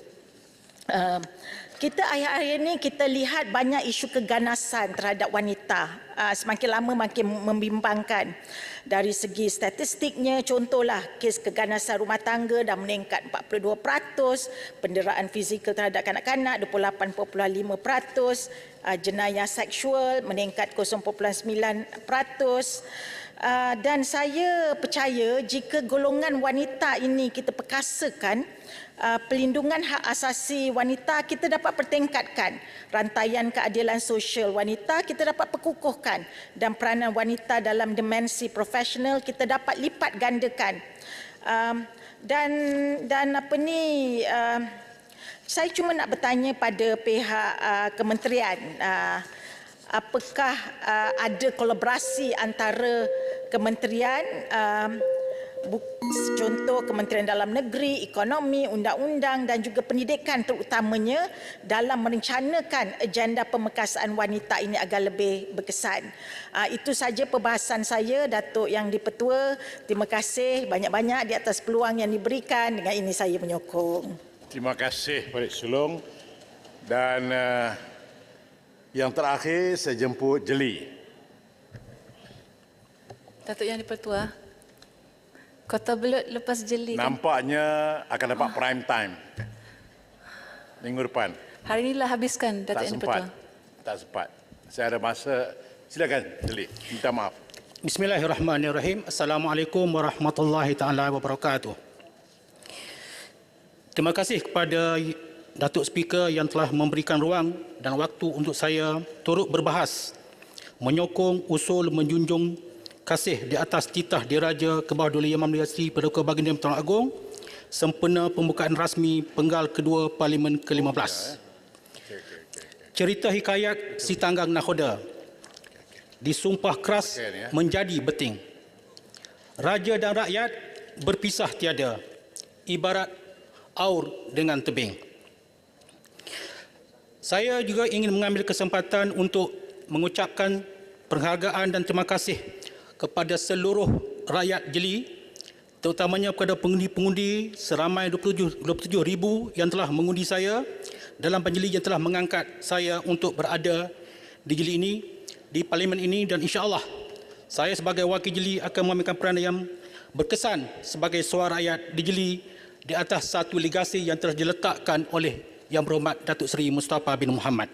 S11: kita akhir-akhir ini kita lihat banyak isu keganasan terhadap wanita. Semakin lama makin membimbangkan. Dari segi statistiknya, contohlah kes keganasan rumah tangga dah meningkat 42%, penderaan fizikal terhadap kanak-kanak 28.5%, jenayah seksual meningkat 0.9%. Dan saya percaya jika golongan wanita ini kita perkasakan, pelindungan hak asasi wanita kita dapat pertingkatkan, rantaian keadilan sosial wanita kita dapat perkukuhkan, dan peranan wanita dalam dimensi profesional kita dapat lipat gandakan. Saya cuma nak bertanya pada pihak kementerian, apakah ada kolaborasi antara kementerian, contoh Kementerian Dalam Negeri, Ekonomi, Undang-Undang dan juga Pendidikan terutamanya dalam merencanakan agenda pemekasaan wanita ini agar lebih berkesan. Itu saja perbahasan saya, Datuk Yang di-Pertua. Terima kasih banyak-banyak di atas peluang yang diberikan. Dengan ini saya menyokong.
S2: Terima kasih Parit Sulong. Dan yang terakhir saya jemput Jeli.
S13: Datuk Yang di-Pertua, Kota Belud lepas Jeli kan?
S2: Nampaknya akan dapat prime time minggu depan.
S13: Hari inilah habiskan, Datuk Yang di-Pertua.
S2: Tak sempat. Saya ada masa Silakan, Jeli. Minta maaf.
S14: Bismillahirrahmanirrahim. Assalamualaikum warahmatullahi taala wabarakatuh. Terima kasih kepada Datuk Speaker yang telah memberikan ruang dan waktu untuk saya turut berbahas menyokong usul menjunjung kasih di atas titah diraja ke bawah Duli Yang Maha Mulia Paduka Baginda Tuan Agong sempena pembukaan rasmi penggal kedua Parlimen ke-15. Cerita hikayat si tanggang nakhoda disumpah keras menjadi beting. Raja dan rakyat berpisah tiada, ibarat aur dengan tebing. Saya juga ingin mengambil kesempatan untuk mengucapkan penghargaan dan terima kasih kepada seluruh rakyat Jeli, terutamanya kepada pengundi-pengundi seramai 27,000 yang telah mengundi saya dalam penjeli yang telah mengangkat saya untuk berada di Jeli ini, di Parlimen ini, dan insya-Allah saya sebagai wakil Jeli akan memainkan peranan yang berkesan sebagai suara rakyat di Jeli di atas satu legasi yang telah diletakkan oleh Yang Berhormat Datuk Seri Mustafa bin Muhammad.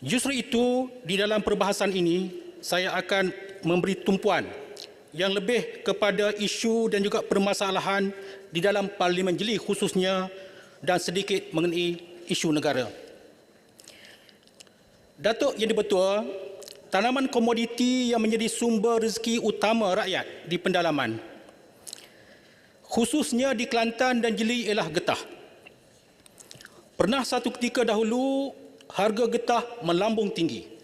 S14: Justru itu, di dalam perbahasan ini, saya akan memberi tumpuan yang lebih kepada isu dan juga permasalahan di dalam Parlimen Jeli khususnya dan sedikit mengenai isu negara. Datuk Yang Dipertua, tanaman komoditi yang menjadi sumber rezeki utama rakyat di pendalaman, khususnya di Kelantan dan Jeli ialah getah. Pernah satu ketika dahulu, harga getah melambung tinggi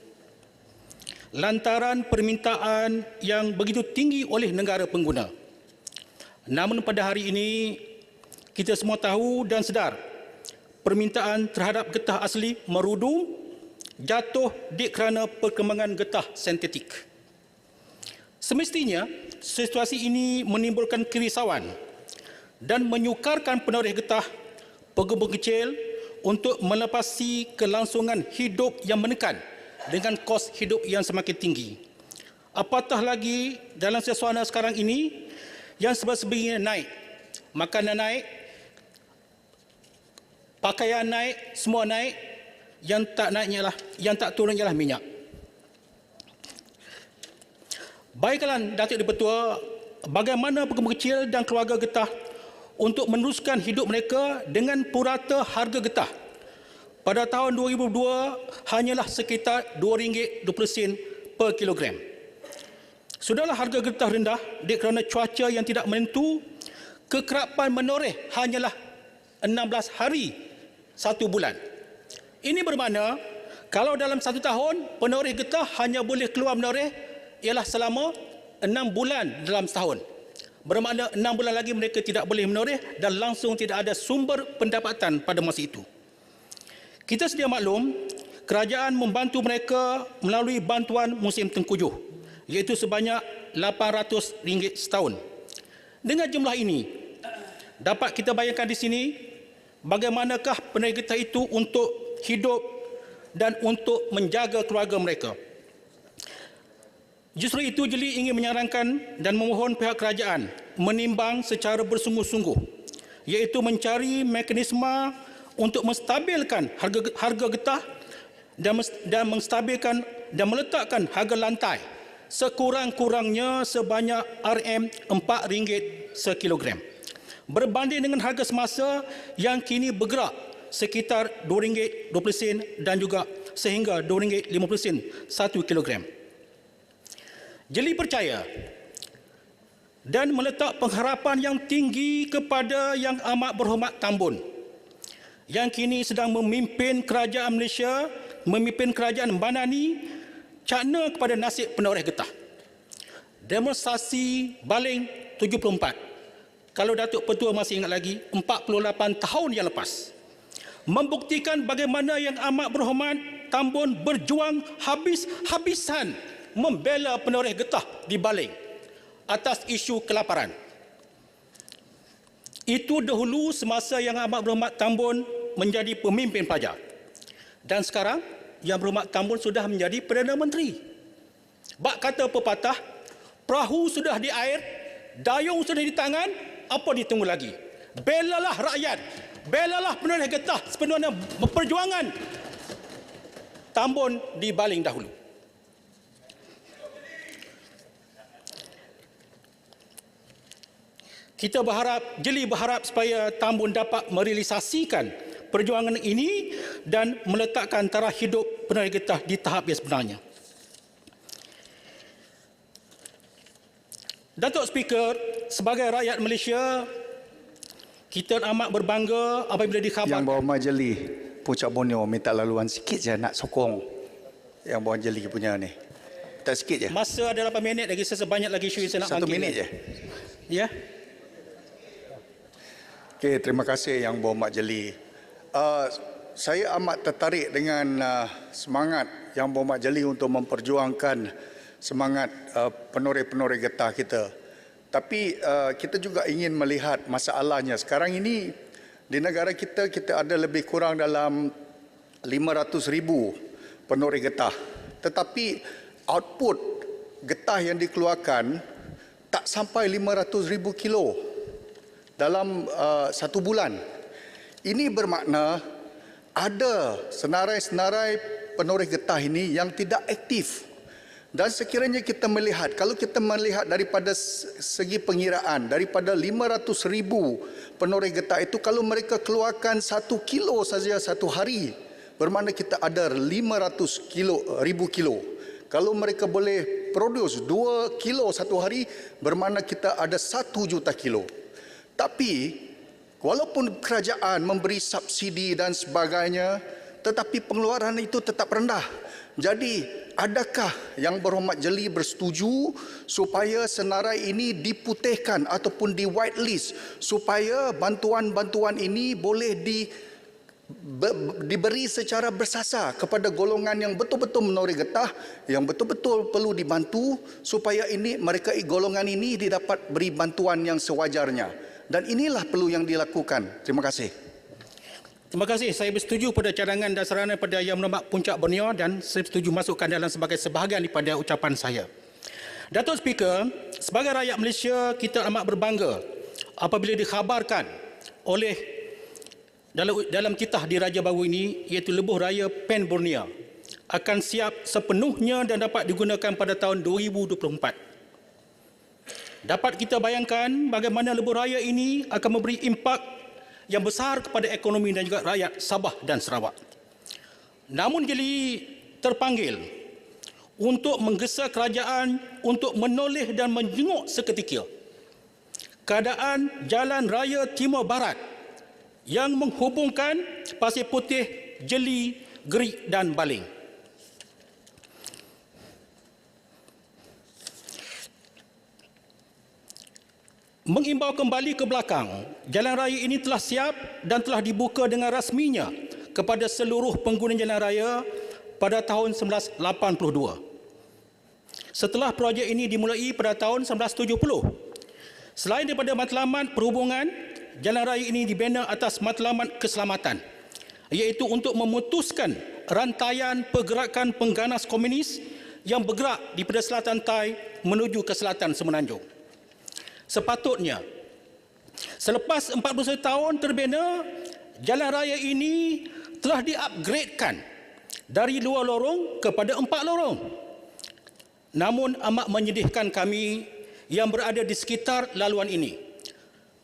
S14: lantaran permintaan yang begitu tinggi oleh negara pengguna. Namun pada hari ini, kita semua tahu dan sedar permintaan terhadap getah asli merudum, jatuh di kerana perkembangan getah sintetik. Semestinya, situasi ini menimbulkan kerisauan dan menyukarkan penoreh getah pegubung kecil untuk melepasi kelangsungan hidup yang menekan dengan kos hidup yang semakin tinggi. Apatah lagi dalam suasana sekarang ini yang sebab-sebabnya naik. Makanan naik, pakaian naik, semua naik. Yang tak naiknya lah, yang tak turun ialah minyak. Baiklah Datuk Dipertua, bagaimana pegubung kecil dan keluarga getah untuk meneruskan hidup mereka dengan purata harga getah pada tahun 2002 hanyalah sekitar RM2.20 per kilogram. Sudahlah harga getah rendah di kerana cuaca yang tidak menentu, kekerapan menoreh hanyalah 16 hari 1 bulan. Ini bermakna kalau dalam 1 tahun penoreh getah hanya boleh keluar menoreh ialah selama 6 bulan dalam setahun. Bermakna 6 bulan lagi mereka tidak boleh menoreh dan langsung tidak ada sumber pendapatan pada masa itu. Kita sedia maklum, kerajaan membantu mereka melalui bantuan musim tengkujuh, iaitu sebanyak RM800 setahun. Dengan jumlah ini, dapat kita bayangkan di sini bagaimanakah penerima getah itu untuk hidup dan untuk menjaga keluarga mereka. Justru itu Jeli ingin menyarankan dan memohon pihak kerajaan menimbang secara bersungguh-sungguh, iaitu mencari mekanisme untuk menstabilkan harga getah dan menstabilkan dan meletakkan harga lantai sekurang-kurangnya sebanyak RM4 sekilogram, berbanding dengan harga semasa yang kini bergerak sekitar RM2.20 dan juga sehingga RM2.50 1 kilogram. Jeli percaya dan meletak pengharapan yang tinggi kepada Yang Amat Berhormat Tambun yang kini sedang memimpin kerajaan Malaysia, memimpin kerajaan Banani, cakna kepada nasib penoreh getah. Demonstrasi Baling 74, kalau Datuk Petua masih ingat lagi, 48 tahun yang lepas, membuktikan bagaimana Yang Amat Berhormat Tambun berjuang habis-habisan membela penoreh getah di Baling atas isu kelaparan. Itu dahulu semasa Yang Amat Berhormat Tambun menjadi pemimpin pelajar. Dan sekarang Yang Berhormat Tambun sudah menjadi Perdana Menteri. Bak kata pepatah, perahu sudah di air, dayung sudah di tangan, apa ditunggu lagi? Belalah rakyat, belalah penoreh getah sepenuhnya perjuangan Tambun di Baling dahulu. kita jeli berharap supaya Tambun dapat merealisasikan perjuangan ini dan meletakkan taraf hidup penerogi getah di tahap yang sebenarnya. Datuk Speaker, sebagai rakyat Malaysia, kita amat berbangga apabila dikhabarkan.
S15: Yang Berhormat Jeli Puncak Borneo minta laluan sikit je nak sokong Yang Berhormat Jeli punya ni. Tak sikit je.
S14: Masa ada 8 minit lagi, saya sebanyak lagi isu yang saya nak bangkit.
S15: 1 minit je.
S14: Ya.
S15: Okey, terima kasih Yang Berhormat Jeli. Saya amat tertarik dengan semangat Yang Berhormat Jeli untuk memperjuangkan semangat penoreh-penoreh getah kita. Tapi kita juga ingin melihat masalahnya. Sekarang ini di negara kita, kita ada lebih kurang dalam 500,000 penoreh getah. Tetapi output getah yang dikeluarkan tak sampai 500,000 kilo dalam satu bulan. Ini bermakna ada senarai-senarai penoreh getah ini yang tidak aktif. Dan sekiranya kita melihat, kalau kita melihat daripada segi pengiraan, daripada 500,000 penoreh getah itu, kalau mereka keluarkan 1 kilo saja satu hari, bermakna kita ada 500,000 kilo. Kalau mereka boleh produce 2 kilo satu hari, bermakna kita ada 1 juta kilo. Tapi, walaupun kerajaan memberi subsidi dan sebagainya, tetapi pengeluaran itu tetap rendah. Jadi, adakah Yang Berhormat Jeli bersetuju supaya senarai ini diputihkan ataupun di whitelist supaya bantuan-bantuan ini boleh diberi secara bersasar kepada golongan yang betul-betul menoreh getah, yang betul-betul perlu dibantu supaya golongan ini didapat beri bantuan yang sewajarnya. Dan inilah perlu yang dilakukan. Terima kasih.
S14: Terima kasih. Saya bersetuju pada cadangan dan saranan pada Yang Berhormat Puncak Borneo dan saya setuju masukkan dalam sebagai sebahagian daripada ucapan saya. Datuk Speaker, sebagai rakyat Malaysia, kita amat berbangga apabila dikhabarkan oleh dalam titah diraja baru ini, iaitu Lebuh Raya Pen Borneo akan siap sepenuhnya dan dapat digunakan pada tahun 2024. Dapat kita bayangkan bagaimana Lebuh Raya ini akan memberi impak yang besar kepada ekonomi dan juga rakyat Sabah dan Sarawak. Namun Jeli terpanggil untuk menggesa kerajaan untuk menoleh dan menjenguk seketika keadaan Jalan Raya Timur Barat yang menghubungkan Pasir Putih, Jeli, Gerik dan Baling. Mengimbau kembali ke belakang, jalan raya ini telah siap dan telah dibuka dengan rasminya kepada seluruh pengguna jalan raya pada tahun 1982. Setelah projek ini dimulai pada tahun 1970. Selain daripada matlamat perhubungan, jalan raya ini dibina atas matlamat keselamatan, iaitu untuk memutuskan rantaian pergerakan pengganas komunis yang bergerak daripada selatan Tai menuju ke selatan Semenanjung. Sepatutnya, selepas 41 tahun terbina, jalan raya ini telah di-upgradekan dari 2 lorong kepada 4 lorong. Namun amat menyedihkan kami yang berada di sekitar laluan ini.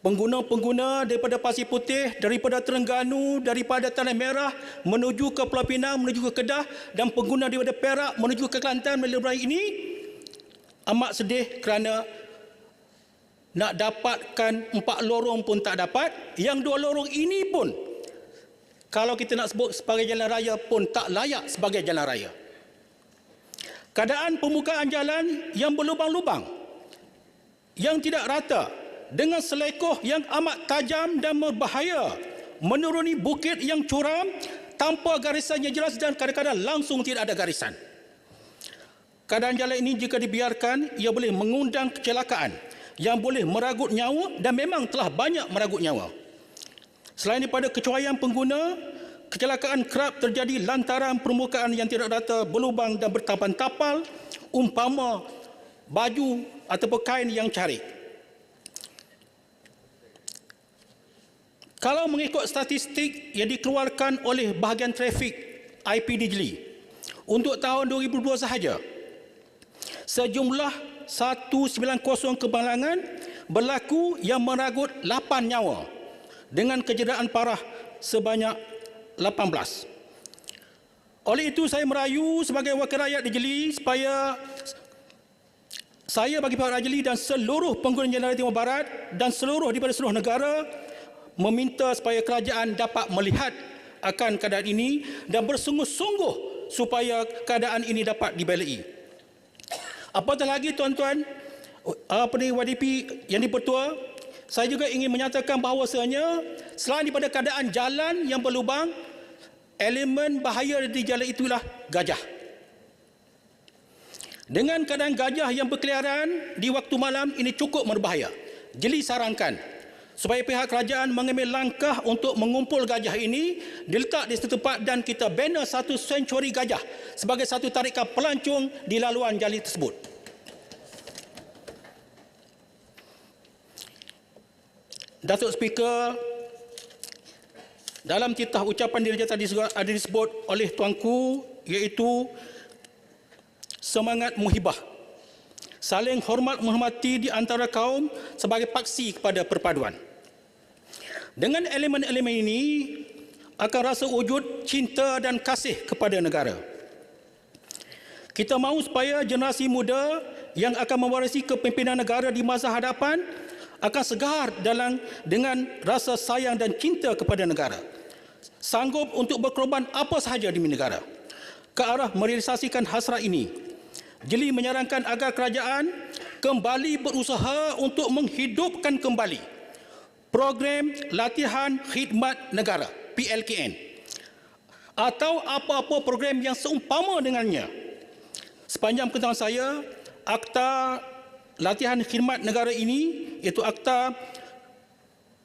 S14: Pengguna-pengguna daripada Pasir Putih, daripada Terengganu, daripada Tanah Merah menuju ke Pulau Pinang, menuju ke Kedah, dan pengguna daripada Perak menuju ke Kelantan melalui raya ini amat sedih kerana nak dapatkan 4 lorong pun tak dapat. Yang 2 lorong ini pun, kalau kita nak sebut sebagai jalan raya pun tak layak sebagai jalan raya. Keadaan permukaan jalan yang berlubang-lubang, yang tidak rata, dengan selekoh yang amat tajam dan berbahaya, menuruni bukit yang curam tanpa garisan yang jelas dan kadang-kadang langsung tidak ada garisan. Keadaan jalan ini jika dibiarkan, ia boleh mengundang kecelakaan yang boleh meragut nyawa dan memang telah banyak meragut nyawa. Selain daripada kecuaian pengguna, kecelakaan kerap terjadi lantaran permukaan yang tidak rata, berlubang dan bertapal-tapal, umpama baju ataupun kain yang carik. Kalau mengikut statistik yang dikeluarkan oleh bahagian trafik IPD Jeli untuk tahun 2002 sahaja, sejumlah 190 kemalangan berlaku yang merenggut 8 nyawa dengan kecederaan parah sebanyak 18. Oleh itu saya merayu sebagai wakil rakyat di Jeli supaya saya bagi pihak Raja Jeli dan seluruh pengguna jalan Timur Barat dan daripada seluruh negara meminta supaya kerajaan dapat melihat akan keadaan ini dan bersungguh-sungguh supaya keadaan ini dapat dibelai. Apatah lagi tuan-tuan, YDP yang dipertua, saya juga ingin menyatakan bahawasanya selain daripada keadaan jalan yang berlubang, elemen bahaya di jalan itulah gajah. Dengan keadaan gajah yang berkeliaran di waktu malam ini cukup berbahaya. Jeli sarankan supaya pihak kerajaan mengambil langkah untuk mengumpul gajah ini, diletak di satu tempat dan kita bina satu sanctuary gajah sebagai satu tarikan pelancong di laluan jali tersebut. Datuk Speaker, dalam titah ucapan diraja tadi ada disebut oleh tuanku iaitu semangat muhibah, saling hormat menghormati di antara kaum sebagai paksi kepada perpaduan. Dengan elemen-elemen ini akan rasa wujud cinta dan kasih kepada negara. Kita mahu supaya generasi muda yang akan mewarisi kepimpinan negara di masa hadapan akan segar dengan rasa sayang dan cinta kepada negara, sanggup untuk berkorban apa sahaja demi negara. Ke arah merealisasikan hasrat ini, Jeli menyarankan agar kerajaan kembali berusaha untuk menghidupkan kembali program latihan khidmat negara PLKN atau apa-apa program yang seumpama dengannya. Sepanjang pengetahuan saya, Akta Latihan Khidmat Negara ini iaitu Akta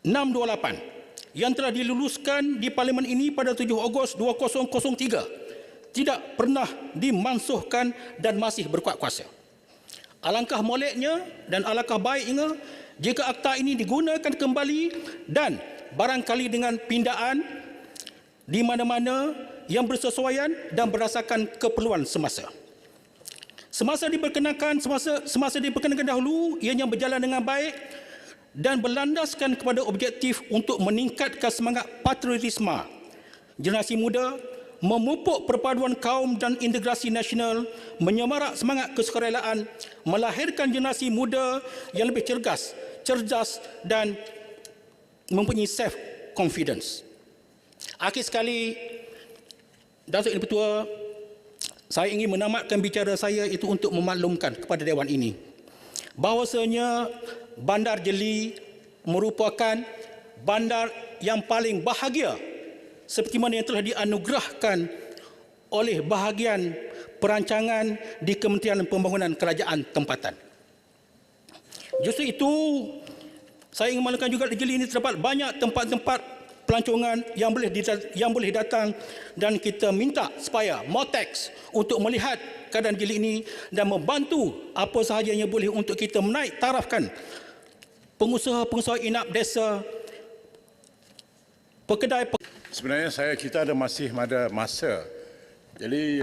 S14: 628 yang telah diluluskan di Parlimen ini pada 7 Ogos 2003 tidak pernah dimansuhkan dan masih berkuat kuasa. Alangkah moleknya dan alangkah baiknya jika akta ini digunakan kembali dan barangkali dengan pindaan di mana-mana yang bersesuaian dan berdasarkan keperluan semasa. Semasa diperkenankan dahulu, ianya berjalan dengan baik dan berlandaskan kepada objektif untuk meningkatkan semangat patriotisme generasi muda, memupuk perpaduan kaum dan integrasi nasional, menyemarak semangat kesukarelaan, melahirkan generasi muda yang lebih cerdas dan mempunyai self-confidence. Akhir sekali, Datuk Yang-Bertua, saya ingin menamatkan bicara saya itu untuk memaklumkan kepada Dewan ini bahawasanya Bandar Jeli merupakan bandar yang paling bahagia seperti mana yang telah dianugerahkan oleh bahagian perancangan di Kementerian Pembangunan Kerajaan Tempatan. Justru itu, saya ingin memaklumkan juga di Jeli ini terdapat banyak tempat-tempat pelancongan yang boleh datang dan kita minta supaya MOTEX untuk melihat keadaan Jeli ini dan membantu apa sahaja yang boleh untuk kita menaik tarafkan pengusaha-pengusaha inap desa, pekedai.
S2: Sebenarnya kita masih ada masa. Jadi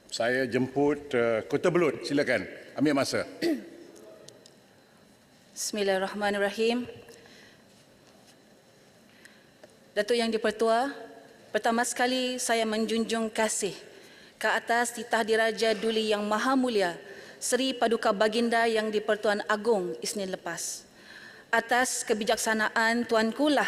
S2: saya jemput Kota Belud. Silakan ambil masa.
S13: Bismillahirrahmanirrahim. Datuk Yang Dipertua, pertama sekali saya menjunjung kasih ke atas titah Diraja Duli Yang Maha Mulia Seri Paduka Baginda Yang Dipertuan Agong Isnin lepas. Atas kebijaksanaan Tuanku lah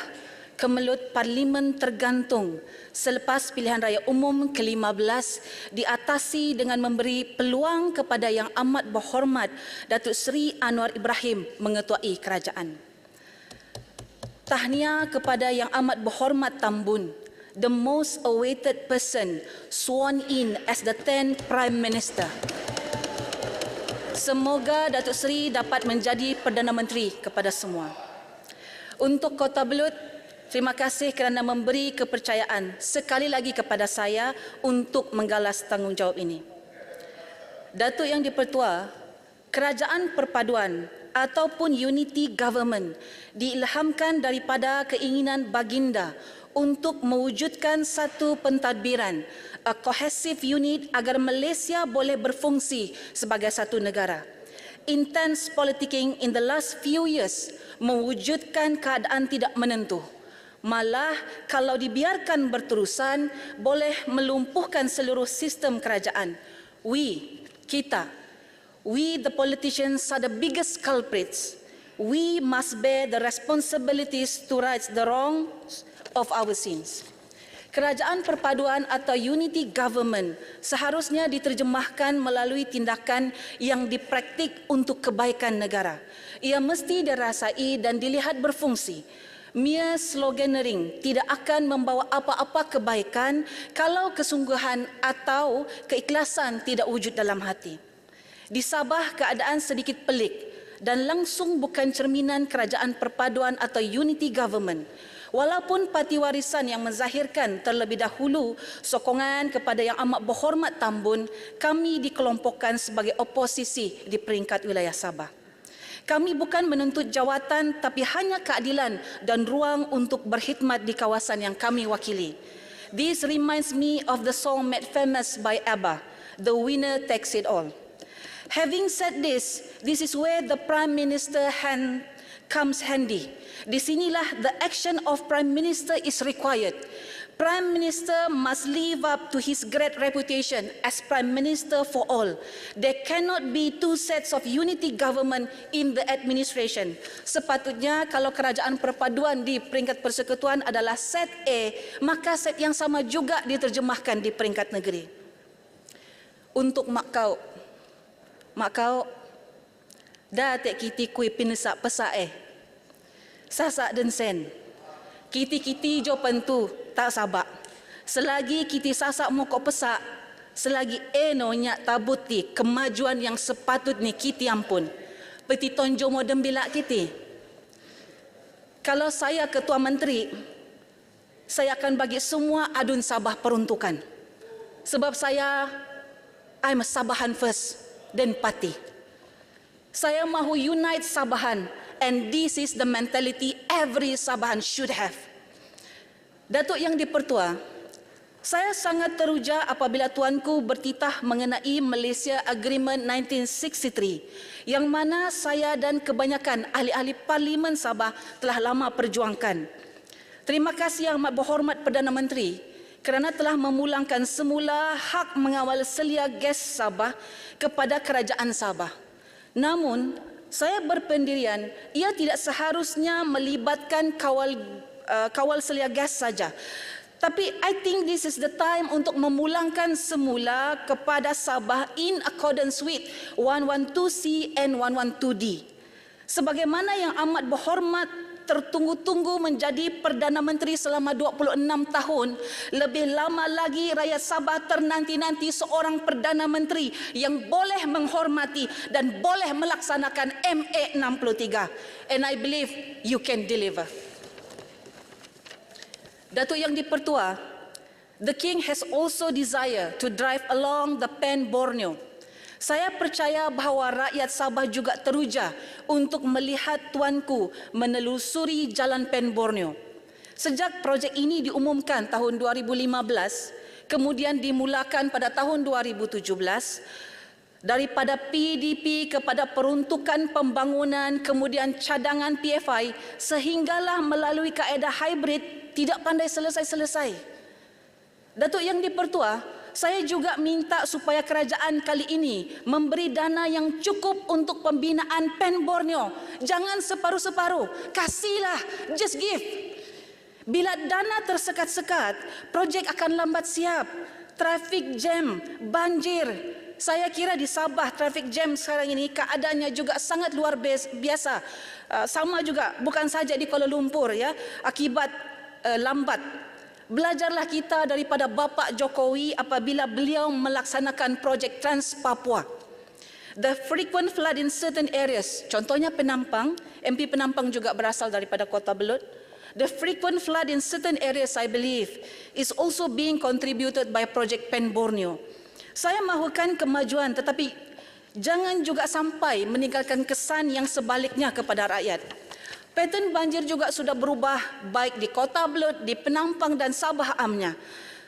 S13: Kemelut Parlimen tergantung selepas pilihan raya umum ke-15 diatasi dengan memberi peluang kepada Yang Amat Berhormat Datuk Seri Anwar Ibrahim mengetuai kerajaan. Tahniah kepada Yang Amat Berhormat Tambun, the most awaited person sworn in as the 10th Prime Minister. Semoga Datuk Seri dapat menjadi Perdana Menteri kepada semua. Untuk Kota Belud, terima kasih kerana memberi kepercayaan sekali lagi kepada saya untuk menggalas tanggungjawab ini. Datuk Yang Dipertua, kerajaan perpaduan ataupun unity government diilhamkan daripada keinginan baginda untuk mewujudkan satu pentadbiran, a cohesive unit agar Malaysia boleh berfungsi sebagai satu negara. intense politicking in the last few years mewujudkan keadaan tidak menentu. Malah kalau dibiarkan berterusan boleh melumpuhkan seluruh sistem kerajaan. Kita, we the politicians are the biggest culprits. We must bear the responsibilities to right the wrongs of our sins. Kerajaan perpaduan atau unity government seharusnya diterjemahkan melalui tindakan yang dipraktik untuk kebaikan negara. Ia mesti dirasai dan dilihat berfungsi. Mere sloganeering tidak akan membawa apa-apa kebaikan kalau kesungguhan atau keikhlasan tidak wujud dalam hati. Di Sabah keadaan sedikit pelik dan langsung bukan cerminan kerajaan perpaduan atau unity government. Walaupun parti warisan yang menzahirkan terlebih dahulu sokongan kepada Yang Amat Berhormat Tambun, kami dikelompokkan sebagai oposisi di peringkat wilayah Sabah. Kami bukan menuntut jawatan tapi hanya keadilan dan ruang untuk berkhidmat di kawasan yang kami wakili. This reminds me of the song made famous by ABBA, "The Winner Takes It All." Having said this is where the Prime Minister comes handy. Di sinilah the action of Prime Minister is required. Prime Minister must live up to his great reputation as Prime Minister for all. There cannot be two sets of unity government in the administration. Sepatutnya kalau kerajaan perpaduan di peringkat persekutuan adalah set A, maka set yang sama juga diterjemahkan di peringkat negeri. Untuk mak kau dah tak kiti kui pinesak pesak sasak dan sen. Kiti-kiti jo pentu tak sabak. Selagi kiti sasak mokok pesak, selagi eno nyak tabuti kemajuan yang sepatut ni kiti ampun. Peti tonjo mo dembilak kiti. Kalau saya ketua menteri, saya akan bagi semua adun Sabah peruntukan. Sebab saya, I'm a Sabahan first, dan parti. Saya mahu unite Sabahan. And this is the mentality every Sabahan should have. Datuk Yang di-Pertua, saya sangat teruja apabila tuanku bertitah mengenai Malaysia Agreement 1963 yang mana saya dan kebanyakan ahli-ahli Parlimen Sabah telah lama perjuangkan. Terima kasih Yang Amat Berhormat Perdana Menteri kerana telah memulangkan semula hak mengawal selia gas Sabah kepada Kerajaan Sabah. Namun, saya berpendirian, ia tidak seharusnya melibatkan kawal selia gas saja. Tapi I think this is the time untuk memulangkan semula kepada Sabah in accordance with 112C and 112D. Sebagaimana Yang Amat Berhormat tertunggu-tunggu menjadi Perdana Menteri selama 26 tahun, lebih lama lagi rakyat Sabah ternanti-nanti seorang Perdana Menteri yang boleh menghormati dan boleh melaksanakan MA 63. And I believe you can deliver. Datuk Yang di-Pertua, the King has also desire to drive along the Pen Borneo. Saya percaya bahawa rakyat Sabah juga teruja untuk melihat tuanku menelusuri jalan Pen Borneo. Sejak projek ini diumumkan tahun 2015, kemudian dimulakan pada tahun 2017, daripada PDP kepada peruntukan pembangunan, kemudian cadangan PFI, sehinggalah melalui kaedah hybrid tidak pandai selesai-selesai. Datuk Yang di-Pertua, saya juga minta supaya kerajaan kali ini memberi dana yang cukup untuk pembinaan Pen Borneo. Jangan separuh-separuh, kasihlah, just give. Bila dana tersekat-sekat, projek akan lambat siap. Traffic jam, banjir. Saya kira di Sabah traffic jam sekarang ini keadaannya juga sangat luar biasa. Sama juga, bukan saja di Kuala Lumpur ya, akibat lambat. Belajarlah kita daripada Bapak Jokowi apabila beliau melaksanakan projek Trans Papua. The frequent flood in certain areas, contohnya Penampang, MP Penampang juga berasal daripada Kota Belud. The frequent flood in certain areas, I believe, is also being contributed by projek Pen Borneo. Saya mahukan kemajuan, tetapi jangan juga sampai meninggalkan kesan yang sebaliknya kepada rakyat. Pattern banjir juga sudah berubah baik di Kota Belud, di Penampang dan Sabah amnya.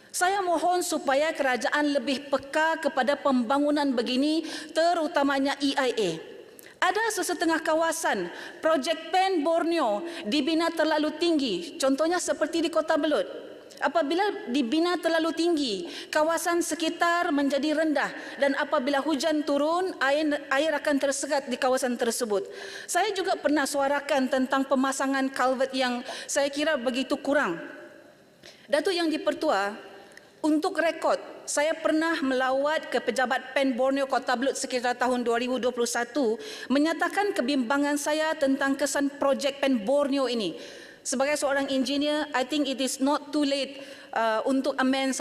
S13: Saya mohon supaya kerajaan lebih peka kepada pembangunan begini, terutamanya EIA. Ada sesetengah kawasan projek PEN Borneo dibina terlalu tinggi, contohnya seperti di Kota Belud. Apabila dibina terlalu tinggi, kawasan sekitar menjadi rendah dan apabila hujan turun, air akan tersekat di kawasan tersebut. Saya juga pernah suarakan tentang pemasangan kalvert yang saya kira begitu kurang. Datuk Yang di-Pertua, untuk rekod, saya pernah melawat ke pejabat PEN Borneo Kota Belud sekitar tahun 2021 menyatakan kebimbangan saya tentang kesan projek PEN Borneo ini. Sebagai seorang engineer, I think it is not too late untuk amend